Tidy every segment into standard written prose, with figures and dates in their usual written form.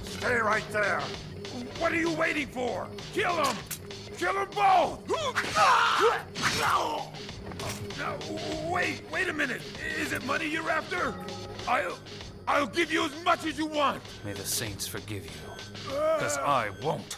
Stay right there. What are you waiting for? Kill them! Kill them both! No, wait a minute. Is it money you're after? I'll give you as much as you want. May the saints forgive you, because I won't.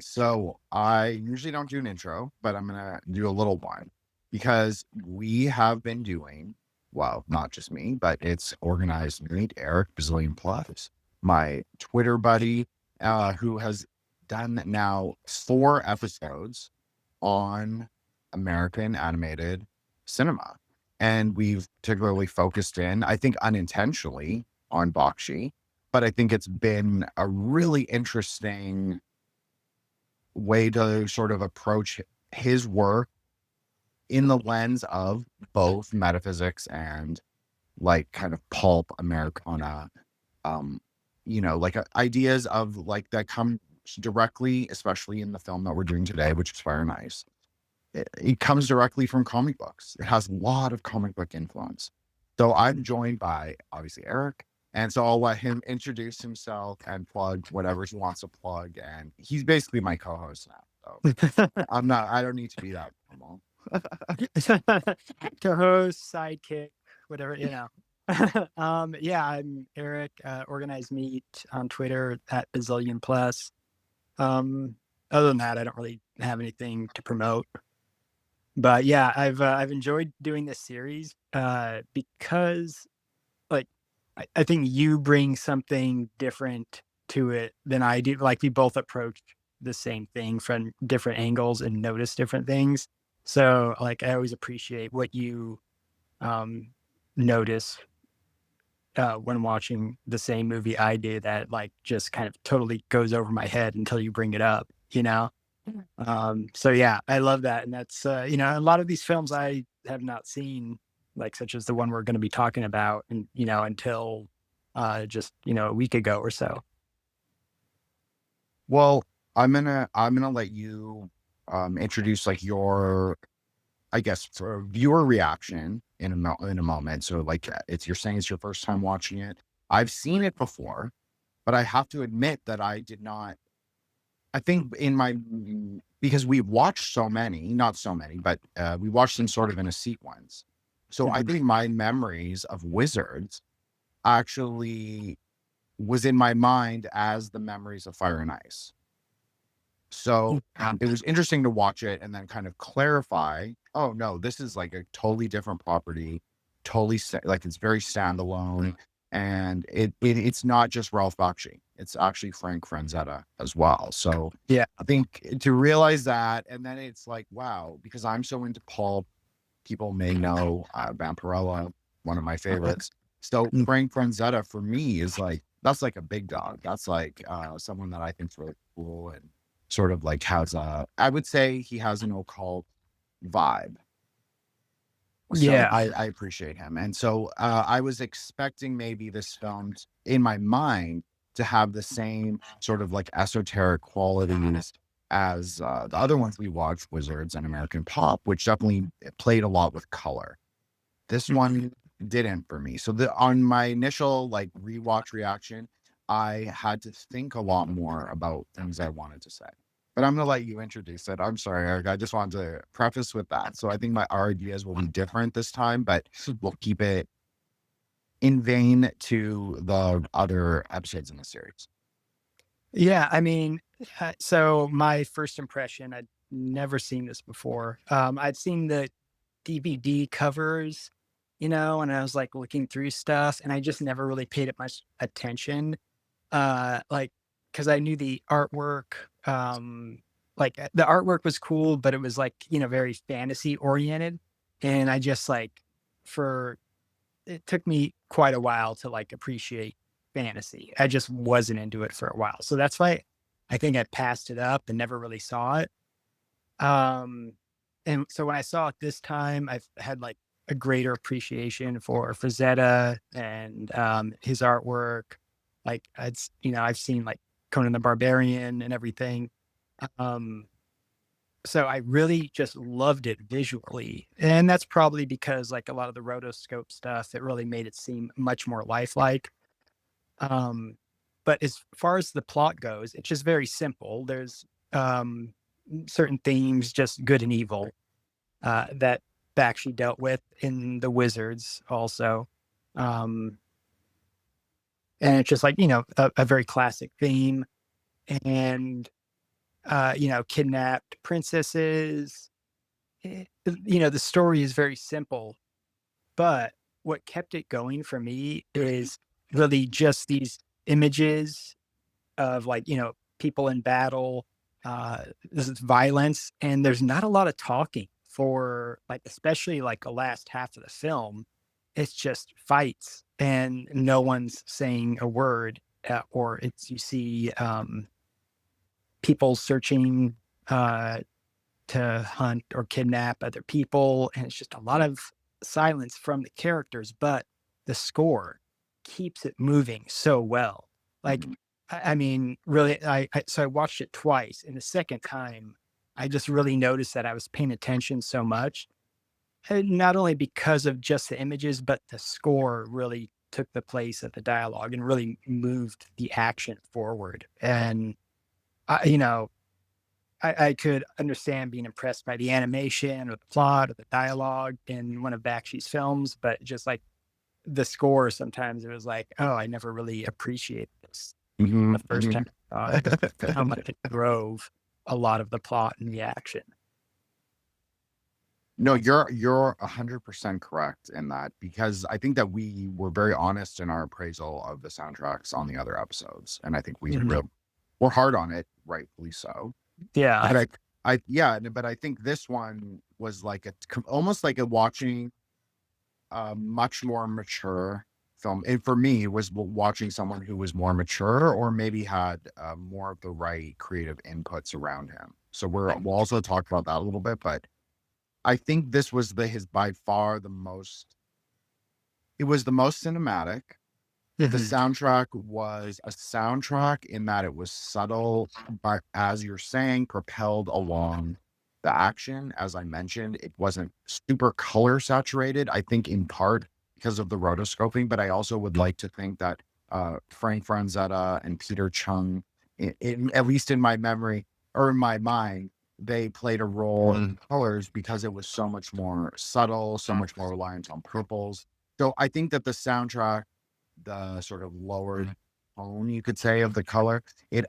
So I usually don't do an intro, but I'm going to do a little one because we have been doing, well, not just me, but it's organized meet Eric Bazillion Plus, my Twitter buddy, who has done now 4 episodes on American animated cinema. And we've particularly focused in, I think unintentionally, on Bakshi, but I think it's been a really interesting way to sort of approach his work in the lens of both metaphysics and like kind of pulp Americana, like ideas of like that come directly, especially in the film that we're doing today, which is Fire and Ice. It comes directly from comic books. It has a lot of comic book influence. So I'm joined by obviously Eric. And so I'll let him introduce himself and plug whatever he wants to plug. And he's basically my co-host now. So I don't need to be that formal. Co-host, sidekick, whatever, I'm Eric, Organized Meat on Twitter at Bazillion Plus. Other than that, I don't really have anything to promote. But yeah, I've enjoyed doing this series because I think you bring something different to it than I do. Like we both approach the same thing from different angles and notice different things. So like I always appreciate what you notice when watching the same movie I do that like just kind of totally goes over my head until you bring it up, So yeah, I love that. And that's, a lot of these films I have not seen, like such as the one we're going to be talking about and, until just, a week ago or so. Well, I'm gonna let you introduce like your, I guess, for viewer reaction in a moment. So like you're saying it's your first time watching it. I've seen it before, but I have to admit that I did not. I think because we've watched so many, not so many, but we watched them sort of in a sequence. So I think my memories of Wizards actually was in my mind as the memories of Fire and Ice. So it was interesting to watch it and then kind of clarify, oh no, this is like a totally different property, totally like it's very standalone. And it's not just Ralph Bakshi. It's actually Franzetta as well. So yeah, I think to realize that, and then it's like, wow, because I'm so into pulp, people may know Vampirella, one of my favorites. So Frank Franzetta for me is like, that's like a big dog. That's like someone that I think's really cool and sort of like has I would say he has an occult vibe. So yeah, I appreciate him. And so I was expecting maybe this film in my mind to have the same sort of like esoteric qualities as the other ones we watched, Wizards and American Pop, which definitely played a lot with color. This one didn't for me. So on my initial like rewatch reaction, I had to think a lot more about things I wanted to say. But I'm going to let you introduce it. I'm sorry, Eric. I just wanted to preface with that. So I think our ideas will be different this time, but we'll keep it in vain to the other episodes in the series. Yeah, I mean, so my first impression, I'd never seen this before. I'd seen the DVD covers, and I was like looking through stuff, and I just never really paid it much attention. Like, because I knew the artwork, the artwork was cool, but it was like, very fantasy oriented. And I just it took me quite a while to like appreciate fantasy. I just wasn't into it for a while. So that's why I think I passed it up and never really saw it. And so when I saw it this time, I've had like a greater appreciation for Franzetta and his artwork. Like I've seen like Conan the Barbarian and everything. So I really just loved it visually. And that's probably because like a lot of the rotoscope stuff, it really made it seem much more lifelike. But as far as the plot goes, it's just very simple. There's certain themes, just good and evil, that Bakshi dealt with in the Wizards also. And it's just like, a very classic theme. And kidnapped princesses. The story is very simple, but what kept it going for me is really just these images of like, people in battle, this is violence, and there's not a lot of talking for like, especially like the last half of the film. It's just fights and no one's saying a word, or you see, people searching to hunt or kidnap other people. And it's just a lot of silence from the characters, but the score keeps it moving so well. Like, I mean, really, so I watched it twice. And the second time, I just really noticed that I was paying attention so much. And not only because of just the images, but the score really took the place of the dialogue and really moved the action forward. And I could understand being impressed by the animation or the plot or the dialogue in one of Bakshi's films, but just like the score, sometimes it was like, oh, I never really appreciated this the first time. How much it drove a lot of the plot and the action. No, you're 100% correct in that, because I think that we were very honest in our appraisal of the soundtracks on the other episodes, and I think we're hard on it, rightfully so. Yeah, but I think this one was like almost like watching a much more mature film. And for me, it was watching someone who was more mature, or maybe had more of the right creative inputs around him. So we'll also talk about that a little bit, but I think this was his by far the most cinematic. The soundtrack was a soundtrack in that it was subtle, but as you're saying, propelled along the action. As I mentioned, it wasn't super color saturated, I think in part because of the rotoscoping, but I also would like to think that Frank Franzetta and Peter Chung, at least in my memory or in my mind, they played a role in colors because it was so much more subtle, so much more reliant on purples. So I think that the soundtrack, the sort of lower tone, you could say, of the color, it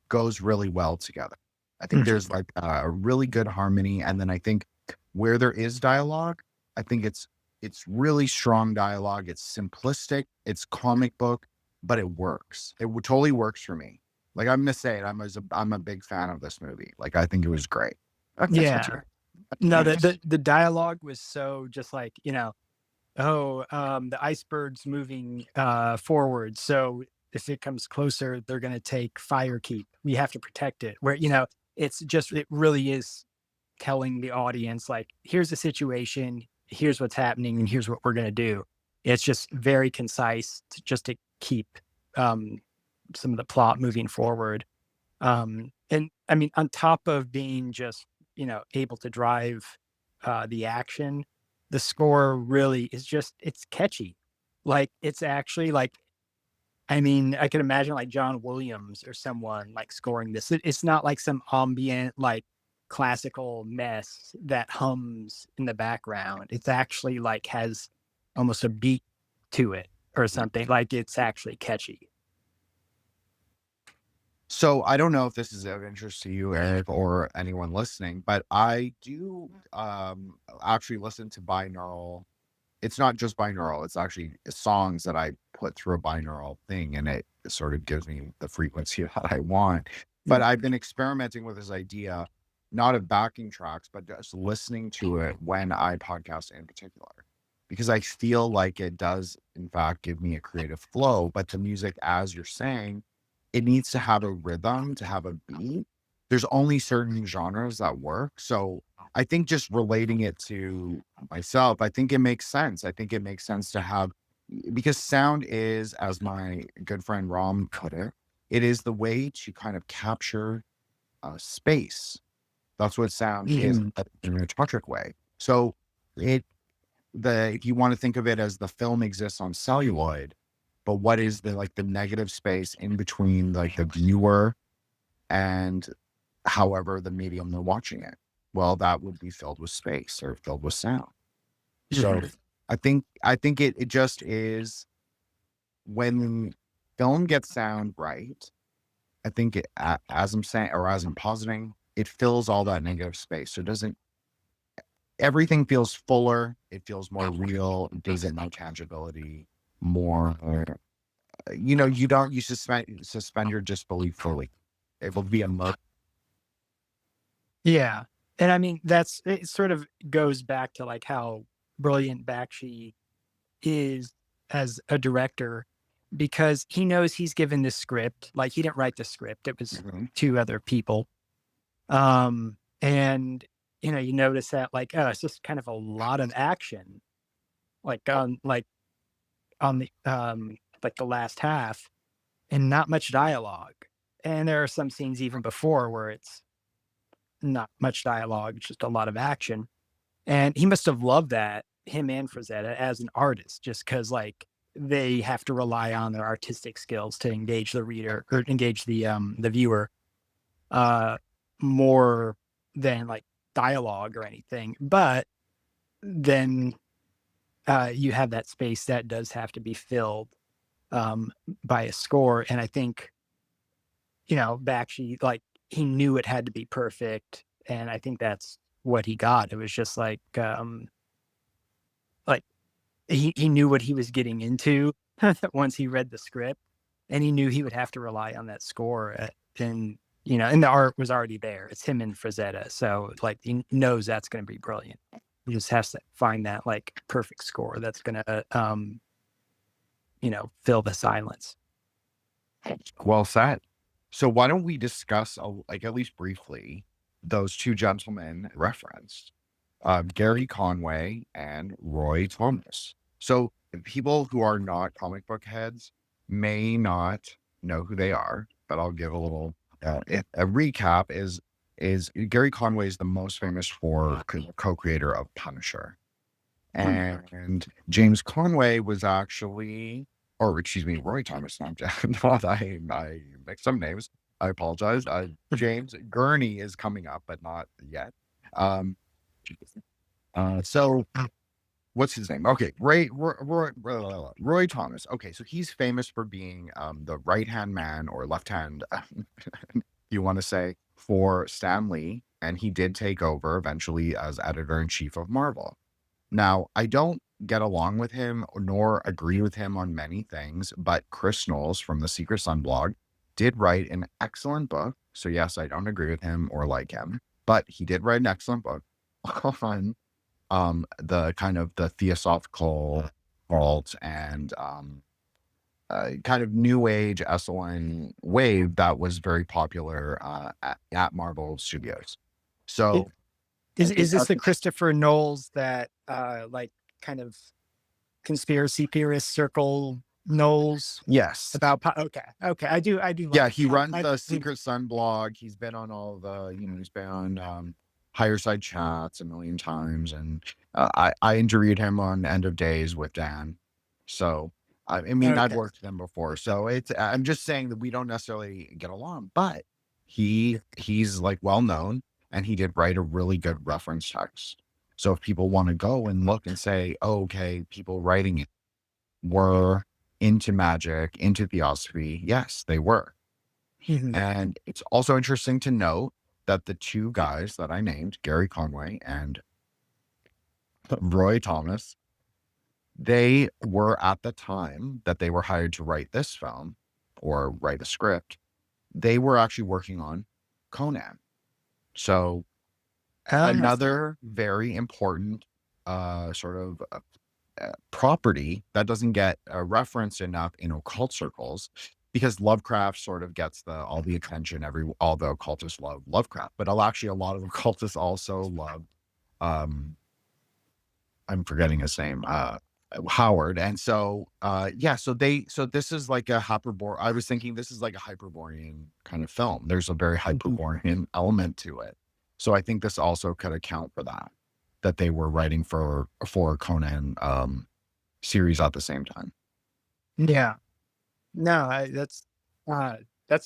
goes really well together. I think there's like a really good harmony. And then I think where there is dialogue, I think it's really strong dialogue. It's simplistic, it's comic book, but it works. It totally works for me. Like, I'm gonna say it, I'm a big fan of this movie. Like, I think it was great. Yeah. No, the dialogue was so just like, the iceberg's moving forward. So if it comes closer, they're going to take fire keep. We have to protect it. Where, it really is telling the audience, like, here's the situation, here's what's happening, and here's what we're going to do. It's just very concise just to keep some of the plot moving forward. And I mean, on top of being just, able to drive the action, the score really is it's catchy. Like, it's actually like, I mean, I can imagine like John Williams or someone like scoring this. It's not like some ambient, like classical mess that hums in the background. It's actually like has almost a beat to it. or something. Like it's actually catchy. So I don't know if this is of interest to you, Eric, or anyone listening, but I do actually listen to binaural. It's not just binaural, it's actually songs that I put through a binaural thing, and it sort of gives me the frequency that I want. But I've been experimenting with this idea, not of backing tracks, but just listening to it when I podcast in particular, because I feel like it does, in fact, give me a creative flow. But the music, as you're saying, it needs to have a rhythm, to have a beat. There's only certain genres that work. So I think just relating it to myself, I think it makes sense. I think it makes sense to have, because sound is, as my good friend Ram put it is the way to kind of capture space. That's what sound is in a tantric way. So if you want to think of it as the film exists on celluloid, but what is the negative space in between like the viewer and however the medium they're watching it? Well, that would be filled with space or filled with sound. So I think it just is, when film gets sound right, I think it, as I'm saying, or as I'm positing, it fills all that negative space. So it doesn't, everything feels fuller, it feels more real, it gives it more tangibility, more, you suspend your disbelief fully. It will be a mug. Yeah. And I mean, it sort of goes back to like how brilliant Bakshi is as a director, because he knows he's given this script. Like he didn't write the script. It was two other people. And you notice that like, oh, it's just kind of a lot of action, like on the like the last half, and not much dialogue. And there are some scenes even before where it's not much dialogue, just a lot of action. And he must have loved that, him and Franzetta, as an artist, just because like they have to rely on their artistic skills to engage the reader or engage the viewer more than like dialogue or anything. But then you have that space that does have to be filled by a score. And I think, Bakshi, like he knew it had to be perfect. And I think that's what he got. It was just like he knew what he was getting into once he read the script, and he knew he would have to rely on that score. And the art was already there. It's him and Franzetta. So like he knows that's going to be brilliant. He just has to find that like perfect score that's going to, fill the silence. Well said. So why don't we discuss, at least briefly, those two gentlemen referenced, Gary Conway and Roy Thomas. So people who are not comic book heads may not know who they are, but I'll give a little a recap. Is Gary Conway is the most famous for co-creator of Punisher, and James Conway was actually, or excuse me, Roy Thomas. Not I mixed some names. I apologize. James Gurney is coming up, but not yet. So what's his name? Okay, Roy Thomas. Okay, so he's famous for being the right-hand man, or left-hand, you want to say, for Stan Lee, and he did take over eventually as editor-in-chief of Marvel. Now, I don't get along with him nor agree with him on many things, but Chris Knowles from the Secret Sun blog did write an excellent book. So yes, I don't agree with him or like him, but he did write an excellent book on the kind of the Theosophical cult and kind of new age SLN wave that was very popular at Marvel Studios. So is this the Christopher Knowles that like kind of conspiracy theorist circle Knowles? Yes. About okay. I do. Yeah, he runs the Secret Sun blog. He's been on all the, he's been on Higher Side Chats a million times, and I interviewed him on End of Days with Dan. So I mean, okay. I've worked with him before, so I'm just saying that we don't necessarily get along, but he's like well known, and he did write a really good reference text. So if people want to go and look and say, oh, okay, people writing it were into magic, into theosophy. Yes, they were. Mhm. And it's also interesting to note that the two guys that I named, Gary Conway and Roy Thomas, they were at the time that they were hired to write this film or write a script, they were actually working on Conan. So Ah, another very important sort of property that doesn't get referenced enough in occult circles, because Lovecraft sort of gets all the attention. All the occultists love Lovecraft, but actually a lot of occultists also love I'm forgetting his name, Howard. And so yeah, so this is like a hyperbore. I was thinking this is like a Hyperborean kind of film. There's a very Hyperborean element to it. So I think this also could account for that they were writing for Conan series at the same time. yeah. No, that's a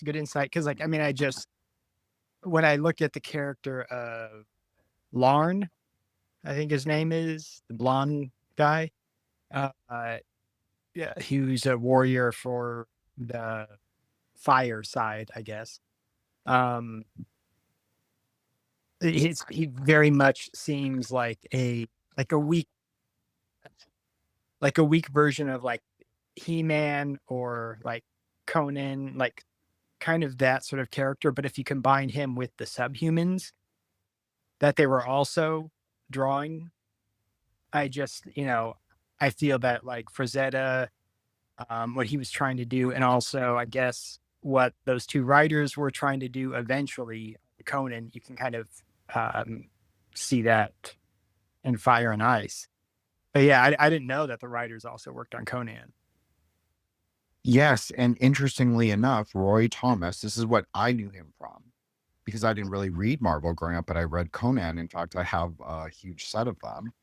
good insight because, like, I mean, I just when I look at the character of Larn, I think his name is the blonde guy. Uh, yeah, he was a warrior for the fire side, I guess. Um, he very much seems like a weak like a weak version of like He-Man or like Conan, like kind of that sort of character. But if you combine him with the subhumans that they were also drawing, I just, I feel that like Franzetta, what he was trying to do, and also I guess what those two writers were trying to do eventually, Conan, you can kind of um, see that in Fire and Ice. But yeah, I didn't know that the writers also worked on Conan. Yes, and interestingly enough, Roy Thomas, this is what I knew him from, because I didn't really read Marvel growing up, but I read Conan. In fact, I have a huge set of them.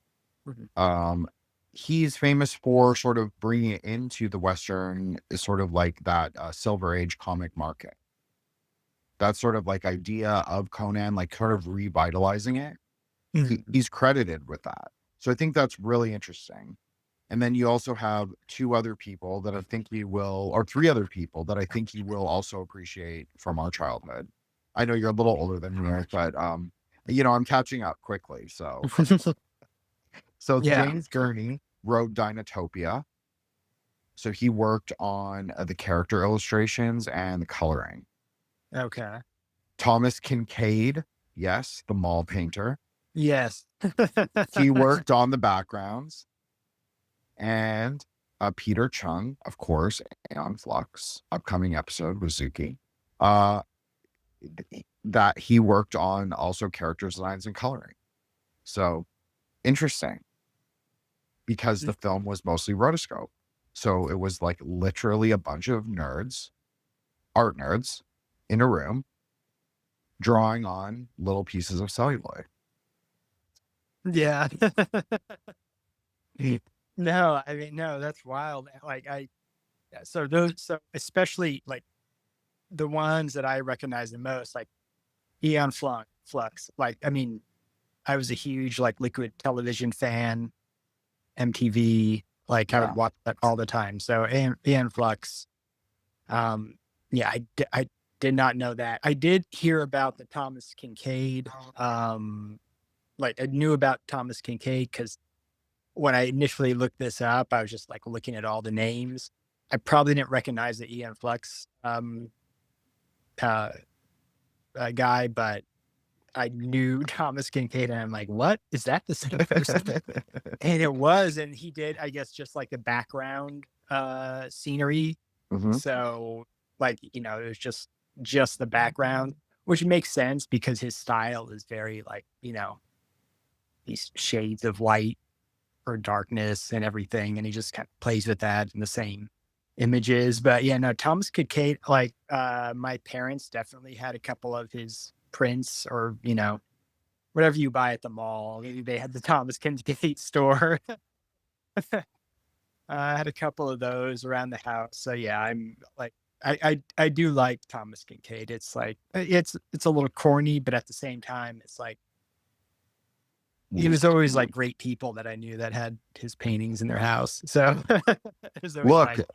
Mhm. He's famous for sort of bringing it into the Western, sort of like that Silver Age comic market. That sort of like idea of Conan, like sort of revitalizing it. He's credited with that. So I think that's really interesting. And then you also have two other people that I think you will, or three other people that I think you will also appreciate from our childhood. I know you're a little older than me, Eric, but I'm catching up quickly. So Yeah. James Gurney wrote Dinotopia. So he worked on the character illustrations and the coloring. Okay. Thomas Kincaid, yes, the mall painter. Yes. He worked on the backgrounds. And Peter Chung, of course, Aeon Flux, upcoming episode with Zuki, that he worked on also character designs and coloring. So interesting, because the film was mostly rotoscope. So it was like literally a bunch of nerds, art nerds, in a room drawing on little pieces of celluloid. Yeah. No, I mean, no, that's wild. Like so especially like the ones that I recognize the most, like Aeon Flux. Like, I mean, I was a huge like Liquid Television fan, MTV. Like I would watch that all the time. So Aeon Flux. Yeah, I did not know that. I did hear about the Thomas Kincaid. Like I knew about Thomas Kincaid because when I initially looked this up, I was just like looking at all the names. I probably didn't recognize the Aeon Flux guy, but I knew Thomas Kincaid, and I'm like, what is that the same person? And it was, and he did, I guess, just like the background scenery. Mhm. So, like, it was just the background, which makes sense because his style is very like, these shades of white or darkness and everything, and he just kind of plays with that in the same images. But yeah, no, Thomas Kincaid, like my parents definitely had a couple of his prints, or whatever you buy at the mall. They had the Thomas Kincaid store. I had a couple of those around the house. So yeah, I'm like, I do like Thomas Kincaid. It's like it's a little corny, but at the same time, it's like He was always like great people that I knew that had his paintings in their house. So it was always Look, nice.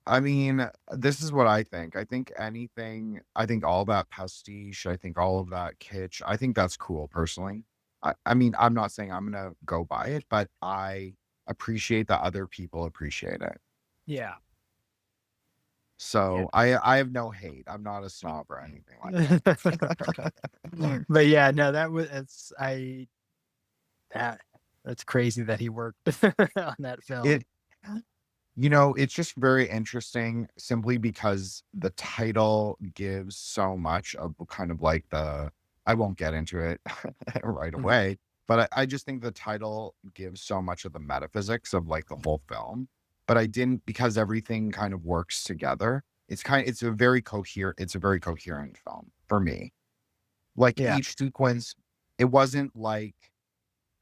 I mean, this is what I think. I think all that pastiche, I think all of that kitsch, I think that's cool personally. I mean, I'm not saying I'm gonna go buy it, but I appreciate that other people appreciate it. Yeah. So I have no hate. I'm not a snob or anything like that. But yeah, no, that's crazy that he worked on that film. It, you know, it's just very interesting simply because the title gives so much of kind of like I won't get into it right away, but I just think the title gives so much of the metaphysics of like the whole film. But I didn't, because everything kind of works together. It's a very coherent film for me. Like Yeah. each sequence, it wasn't like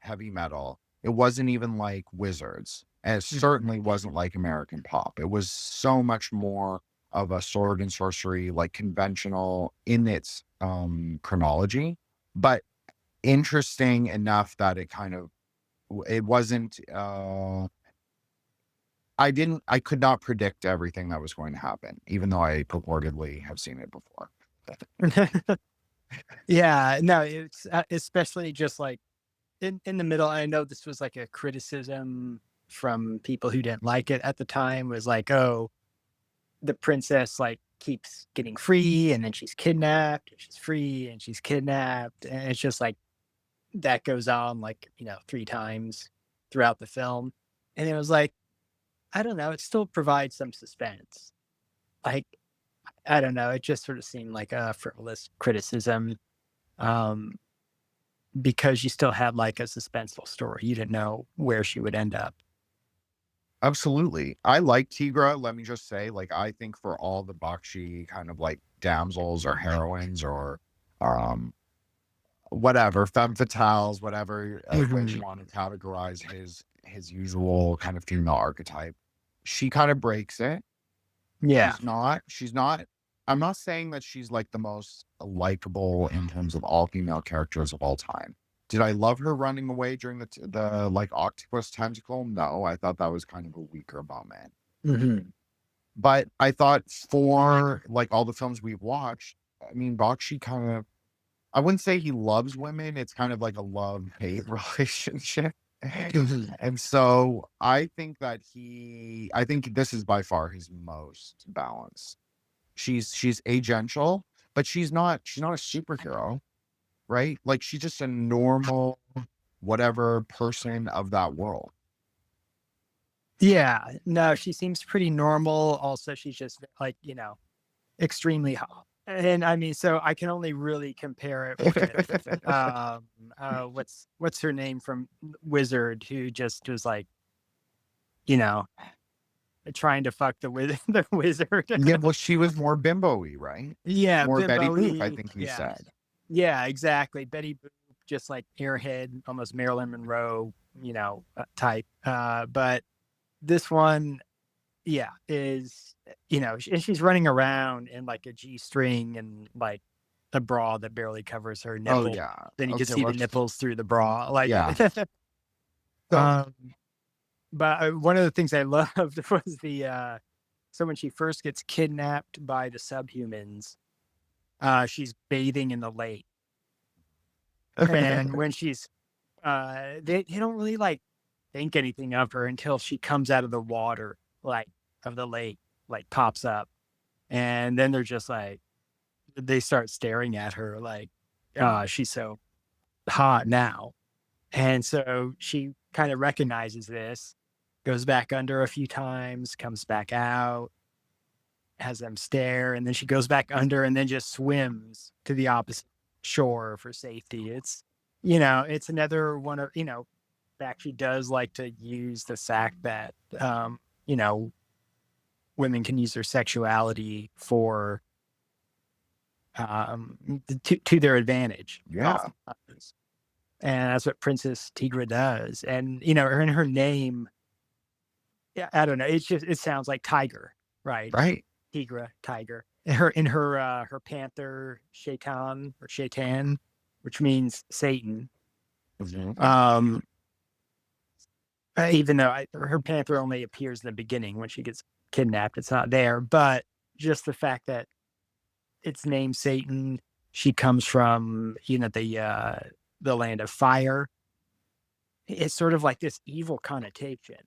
heavy metal. It wasn't even like Wizards. And it certainly wasn't like American Pop. It was so much more of a sword and sorcery, like conventional in its chronology, but interesting enough that it wasn't, I could not predict everything that was going to happen, even though I purportedly have seen it before. Yeah, no, it's especially just like in the middle. I know this was like a criticism from people who didn't like it at the time, was like, oh, the princess like keeps getting free and then she's kidnapped and she's free and she's kidnapped, and it's just like that goes on like 3 times throughout the film. And it was like, I don't know, it still provides some suspense. Like, I don't know, it just sort of seemed like a frivolous criticism, because you still had like a suspenseful story. You didn't know where she would end up. Absolutely. I like Tigra. Let me just say, like, I think for all the Bakshi kind of like damsels or heroines or whatever, femme fatales, whatever way you want to categorize his usual kind of female archetype, she kind of breaks it. Yeah. She's not, I'm not saying that she's like the most likable in terms of all female characters of all time. Did I love her running away during the like octopus tentacle? No, I thought that was kind of a weaker moment. But I thought for like all the films we've watched, I mean, Bakshi kind of, I wouldn't say he loves women. It's kind of like a love-hate relationship. And so I think this is by far his most balanced. She's agential, but she's not a superhero, right? Like she's just a normal whatever person of that world. Yeah, no, she seems pretty normal. Also, she's just like, extremely hot. And I mean, so I can only really compare it with what's her name from Wizard, who just was like, trying to fuck the wizard. Yeah, well, she was more bimbo-y, right? Yeah, More Betty bimbo-y, Boop, I think you yeah. said. Yeah, exactly. Betty Boop, just like airhead, almost Marilyn Monroe, type. But this one, yeah, is, she's running around in like a G-string and like a bra that barely covers her nipple. Oh yeah. Then you can see the nipples through the bra. Like, Yeah. But one of the things I loved was so when she first gets kidnapped by the subhumans, she's bathing in the lake. And when she's, they don't really like think anything of her until she comes out of the water, like of the lake, like pops up. And then they're just like, they start staring at her like, she's so hot now. And so she kind of recognizes this, goes back under a few times, comes back out, has them stare, and then she goes back under and then just swims to the opposite shore for safety. It's, it's another one of, Bakshi does like to use the fact that, women can use their sexuality for, to their advantage. Yeah. And that's what Princess Tigra does. And, in her name, yeah, I don't know. It sounds like tiger, right? Right. Tigra, tiger. Her panther, Shaitan, which means Satan. Mhm. Um, even though her panther only appears in the beginning when she gets kidnapped, it's not there. But just the fact that it's named Satan, she comes from the land of fire. It's sort of like this evil connotation,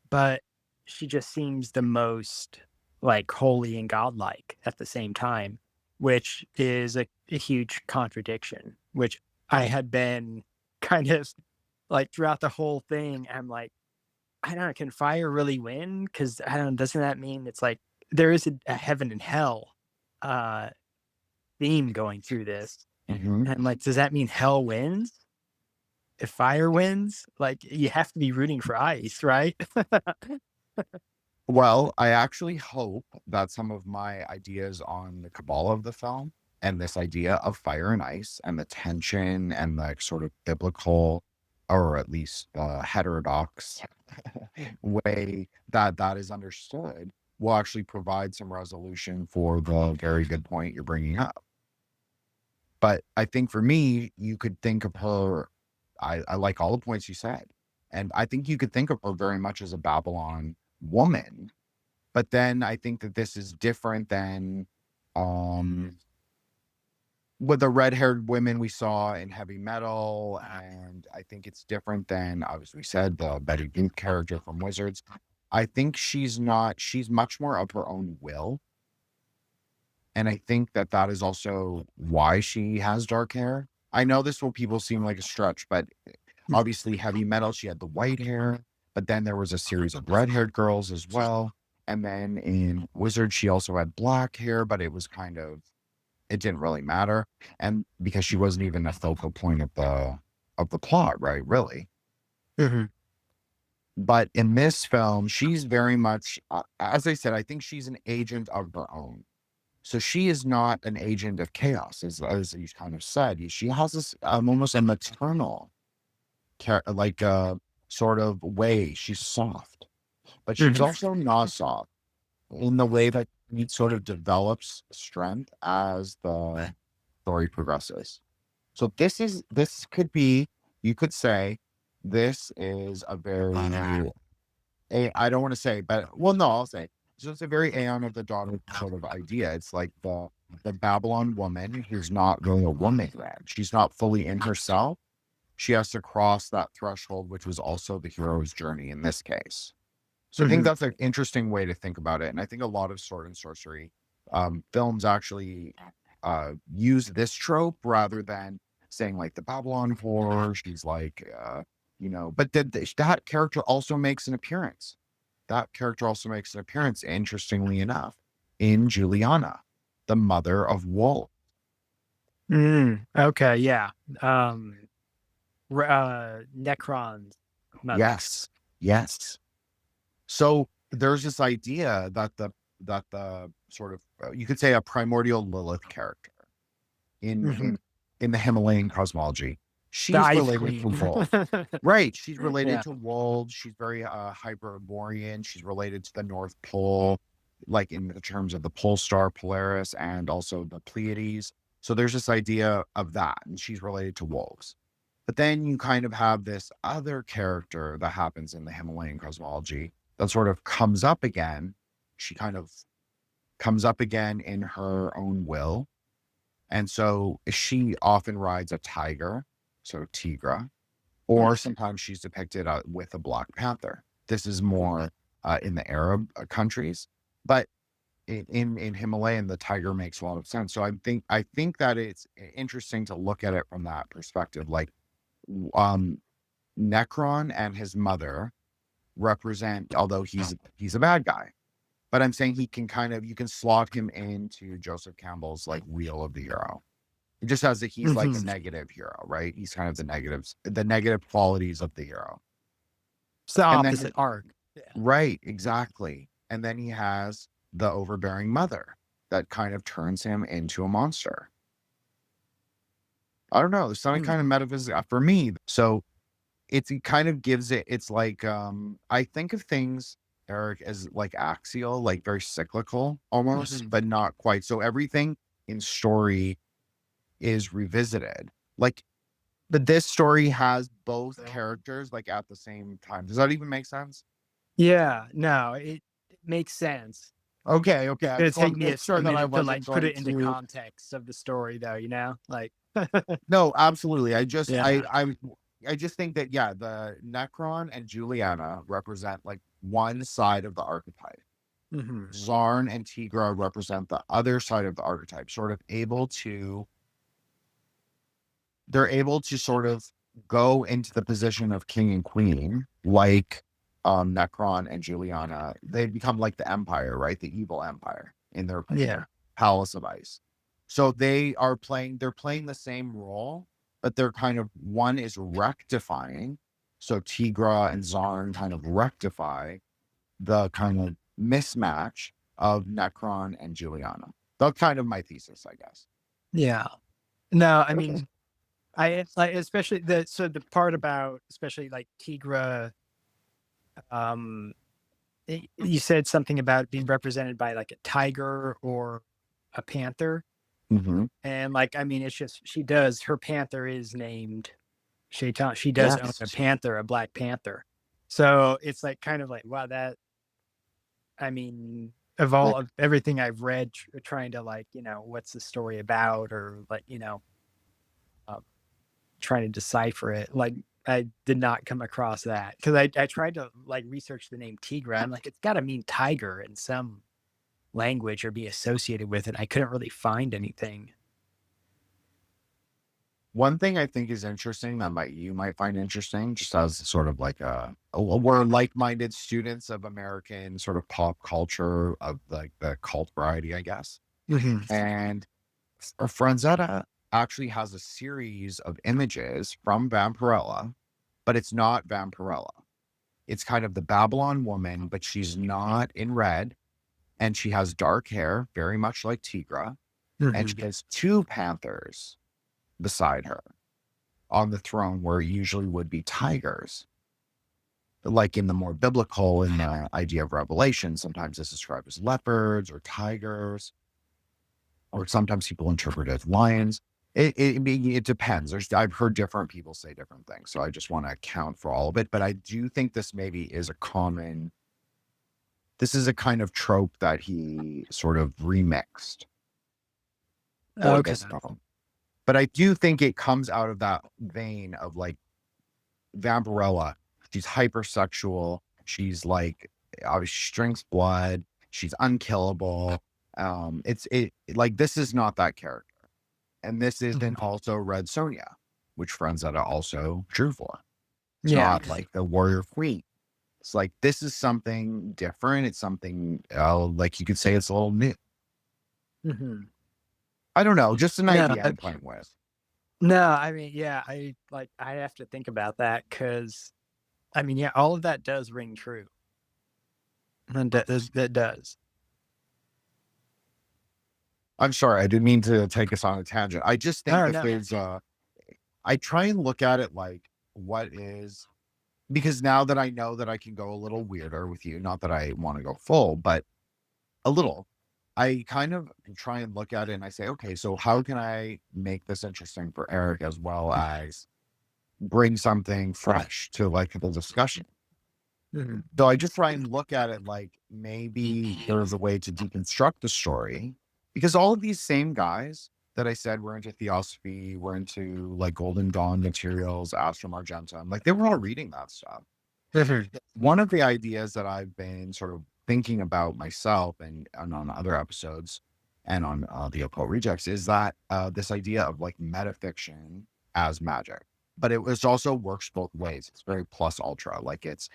but she just seems the most like holy and godlike at the same time, which is a huge contradiction, which I had been kind of like throughout the whole thing. I'm like, I don't know, can fire really win? Because I don't know, doesn't that mean it's like there is a heaven and hell uh theme going through this? Mhm. And I'm like, does that mean hell wins? If fire wins, like you have to be rooting for ice, right? Well, I actually hope that some of my ideas on the Kabbalah of the film and this idea of fire and ice and the tension and the sort of biblical, or at least heterodox way that that is understood will actually provide some resolution for the very good point you're bringing up. But I think for me, you could think of her, I like all the points you said. And I think you could think of her very much as a Babylon woman. But then I think that this is different than um with the red-haired women we saw in heavy metal. And I think it's different than, as we said, the Betty Boop character from Wizards. I think she's much more of her own will. And I think that that is also why she has dark hair. I know this will people seem like a stretch, but obviously heavy metal, she had the white hair, but then there was a series of red-haired girls as well. And then in Wizard, she also had black hair, but it was kind of, it didn't really matter. And because she wasn't even a focal point of the plot, right? Really. Mhm. But in this film, she's very much, as I said, I think she's an agent of her own. So she is not an agent of chaos, as you kind of said. She has this almost a maternal, like sort of way. She's soft, but she's Mhm. also not soft in the way that he sort of develops strength as the story progresses. So this could be, you could say, this is a very I don't want to say, but well, no, I'll say. So it's a very Aeon of the Daughter sort of idea. It's like the Babylon woman who's not really a woman yet. She's not fully in herself. She has to cross that threshold, which was also the hero's journey in this case. So I think Mhm. that's an interesting way to think about it. And I think a lot of sword and sorcery films actually use this trope rather than saying like the Babylon whore. She's like, but that character also makes an appearance. That character also makes an appearance, interestingly enough, in Juliana, the mother of Wolf. Okay, yeah. Necron's mother. Yes, yes. So there's this idea that the sort of you could say a primordial Lilith character in Mhm. in the Himalayan cosmology. The She's Ice related to Queen. Wolf. Right. She's related Yeah. to wolves. She's very Hyperborean. She's related to the North Pole, like in the terms of the pole star Polaris and also the Pleiades. So there's this idea of that, and she's related to wolves. But then you kind of have this other character that happens in the Himalayan cosmology that sort of comes up again. She kind of comes up again in her own will. And so she often rides a tiger, so Tigra, or sometimes she's depicted with a Black Panther. This is more in the Arab countries, but in Himalayan, the tiger makes a lot of sense. So I think that it's interesting to look at it from that perspective. Like um, Necron and his mother represent, although he's a bad guy, but I'm saying he can kind of, you can slot him into Joseph Campbell's like wheel of the hero. It just has that he's like a Mhm. negative hero, right? He's kind of the negative qualities of the hero. It's the And then, opposite arc. Yeah. right, exactly. And then he has the overbearing mother that kind of turns him into a monster. I don't know. There's something Hmm. kind of metaphysical for me. So it kind of gives it's like, I think of things, Eric, as like axial, like very cyclical almost, Mhm. but not quite. So everything in story is revisited. Like But this story has both characters like at the same time. Does that even make sense? Yeah, no, it makes sense. Okay. I It'd just want take to me make sure a that I minute to wasn't like put going it into to. context of the story, though. Like, No, absolutely. I just yeah, I just think that yeah, the Necron and Juliana represent like one side of the archetype. hmm Zarn and Tigra represent the other side of the archetype, sort of they're able to sort of go into the position of king and queen, like Necron and Juliana. They become like the empire, right? The evil empire in their yeah, palace of ice. So they're playing the same role, but they're kind of, one is rectifying. So Tigra and Zarn kind of rectify the kind of mismatch of Necron and Juliana. That's kind of my thesis, I guess. yeah. No, I mean, I like especially the part about especially like Tigra. Um, you said something about being represented by like a tiger or a panther, Mm-hmm. and like I mean, it's just her panther is named Shaitan. She does own a Yes. panther, a black panther. So it's like kind of like wow, that I mean, of everything I've read, trying to like what's the story about, or like uh, trying to decipher it. Like I did not come across that because I tried to like research the name Tigra. I'm like, it's got to mean tiger in some language or be associated with it. I couldn't really find anything. One thing I think is interesting that you might find interesting, just as sort of like we're like-minded students of American sort of pop culture of like the cult variety, I guess. Mm-hmm. And Franzetta actually has a series of images from Vampirella, but it's not Vampirella. It's kind of the Babylon woman, but she's not in red, and she has dark hair, very much like Tigra, and she has two panthers beside her on the throne where it usually would be tigers. Like in the more biblical, in the idea of Revelation, sometimes it's described as leopards or tigers, or sometimes people interpret it as lions. It depends. I've heard different people say different things, so I just want to account for all of it. But I do think this maybe is this is a kind of trope that he sort of remixed for Okay. this film. But I do think it comes out of that vein of like Vampirella. She's hypersexual. She's like, obviously she drinks blood. She's unkillable. Like this is not that character. And this isn't also Red Sonja, which Franzetta also drew for. It's not like the warrior queen. It's like, this is something different. It's something like you could say it's a little new. Mm-hmm. I don't know, just an idea I'm playing with. No, I mean, yeah, I have to think about that because, I mean, yeah, all of that does ring true. And that does. I'm sorry, I didn't mean to take us on a tangent. I just think Oh, that no. there's I try and look at it like what is, because now that I know that I can go a little weirder with you, not that I want to go full, but a little, I kind of try and look at it and I say, okay, so how can I make this interesting for Eric as well as bring something fresh to like the discussion? Mhm. So I just try and look at it like maybe there's a way to deconstruct the story, because all of these same guys that I said were into Theosophy, were into like Golden Dawn materials, Astrum Argentum, like they were all reading that stuff. One of the ideas that I've been sort of thinking about myself and on other episodes and on the Occult Rejects is that this idea of like metafiction as magic, but it was also works both ways. It's very plus ultra, like it's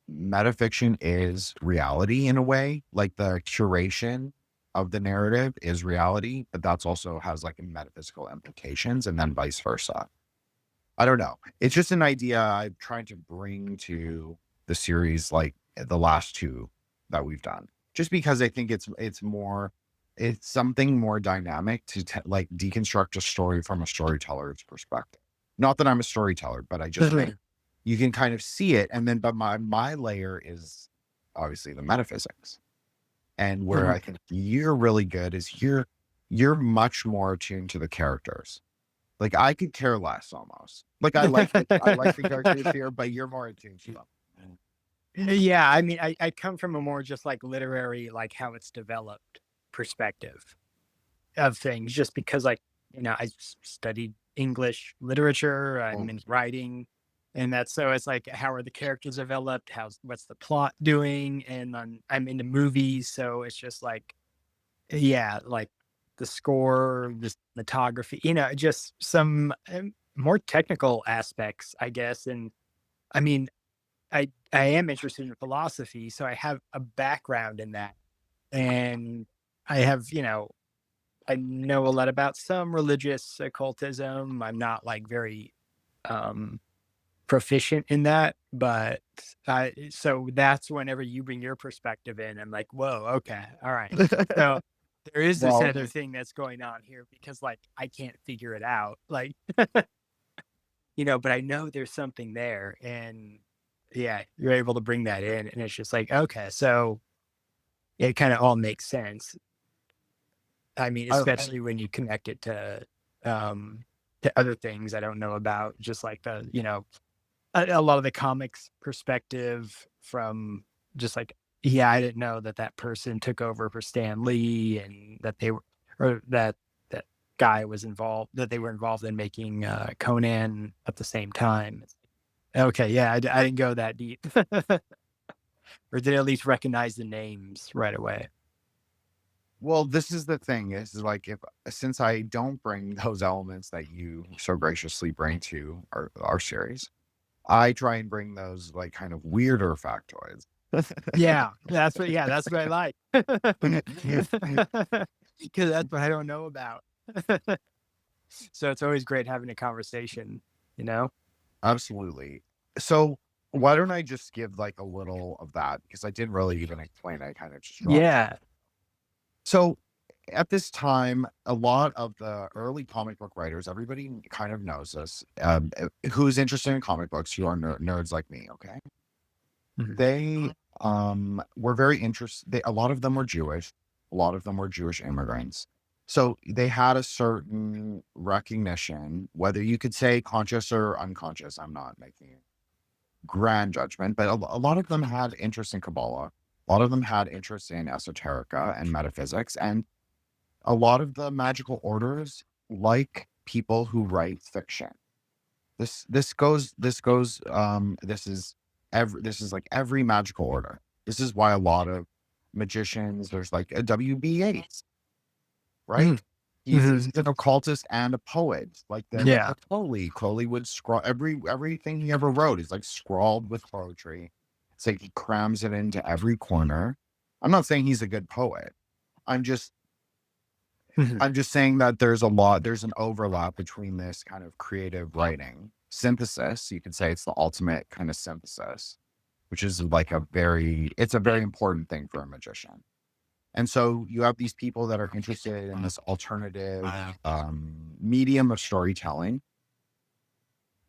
metafiction is reality in a way, like the curation of the narrative is reality, but that's also has like metaphysical implications, and then vice versa. I don't know. It's just an idea I'm trying to bring to the series, like the last two that we've done, just because I think it's something more dynamic to like deconstruct a story from a storyteller's perspective. Not that I'm a storyteller, but I just think you can kind of see it. And then, but my layer is obviously the metaphysics, and where I think you're really good is you're much more attuned to the characters. Like I could care less almost. Like I like the characters here, but you're more attuned to them. Yeah, I mean, I come from a more just like literary, like how it's developed perspective of things, just because like, I studied English literature, I'm in writing, and that's so it's like how are the characters developed, what's the plot doing, and I'm into movies, so it's just like, yeah, like the score, the cinematography, just some more technical aspects, I guess. And I mean, I am interested in philosophy, so I have a background in that, and I have, I know a lot about some religious occultism. I'm not like very um proficient in that, but so that's whenever you bring your perspective in, I'm like, whoa, okay, all right. So there is this Well, other thing that's going on here because like I can't figure it out. Like, but I know there's something there. And yeah, you're able to bring that in. And it's just like, okay, so it kind of all makes sense. I mean, I, especially when you connect it to other things I don't know about, just like a lot of the comics perspective from just like, yeah, I didn't know that person took over for Stan Lee and that they were, or that guy was involved, that they were involved in making Conan at the same time. Okay, yeah, I didn't go that deep, or did at least recognize the names right away. well, this is the thing is like since I don't bring those elements that you so graciously bring to our series, I try and bring those like kind of weirder factoids. Yeah, that's what I like. Because that's what I don't know about. So it's always great having a conversation, you know? Absolutely. So why don't I just give like a little of that because I didn't really even explain. I kind of just dropped. Yeah. So at this time, a lot of the early comic book writers, everybody kind of knows this, who's interested in comic books, who are nerds like me. Okay, Mhm. they were very interested. A lot of them were Jewish. A lot of them were Jewish immigrants. So they had a certain recognition, whether you could say conscious or unconscious. I'm not making a grand judgment, but a lot of them had interest in Kabbalah. A lot of them had interest in esoterica and metaphysics, and a lot of the magical orders like people who write fiction. This is like every magical order. This is why a lot of magicians, there's like a WB8, right? Mhm. He's an occultist and a poet. Like Yeah. Crowley would scrawl everything he ever wrote is like scrawled with poetry. It's like he crams it into every corner. I'm not saying he's a good poet. I'm just Mhm. I'm just saying that there's an overlap between this kind of creative writing synthesis. You could say it's the ultimate kind of synthesis, which is like it's a very important thing for a magician. And so you have these people that are interested in this alternative medium of storytelling.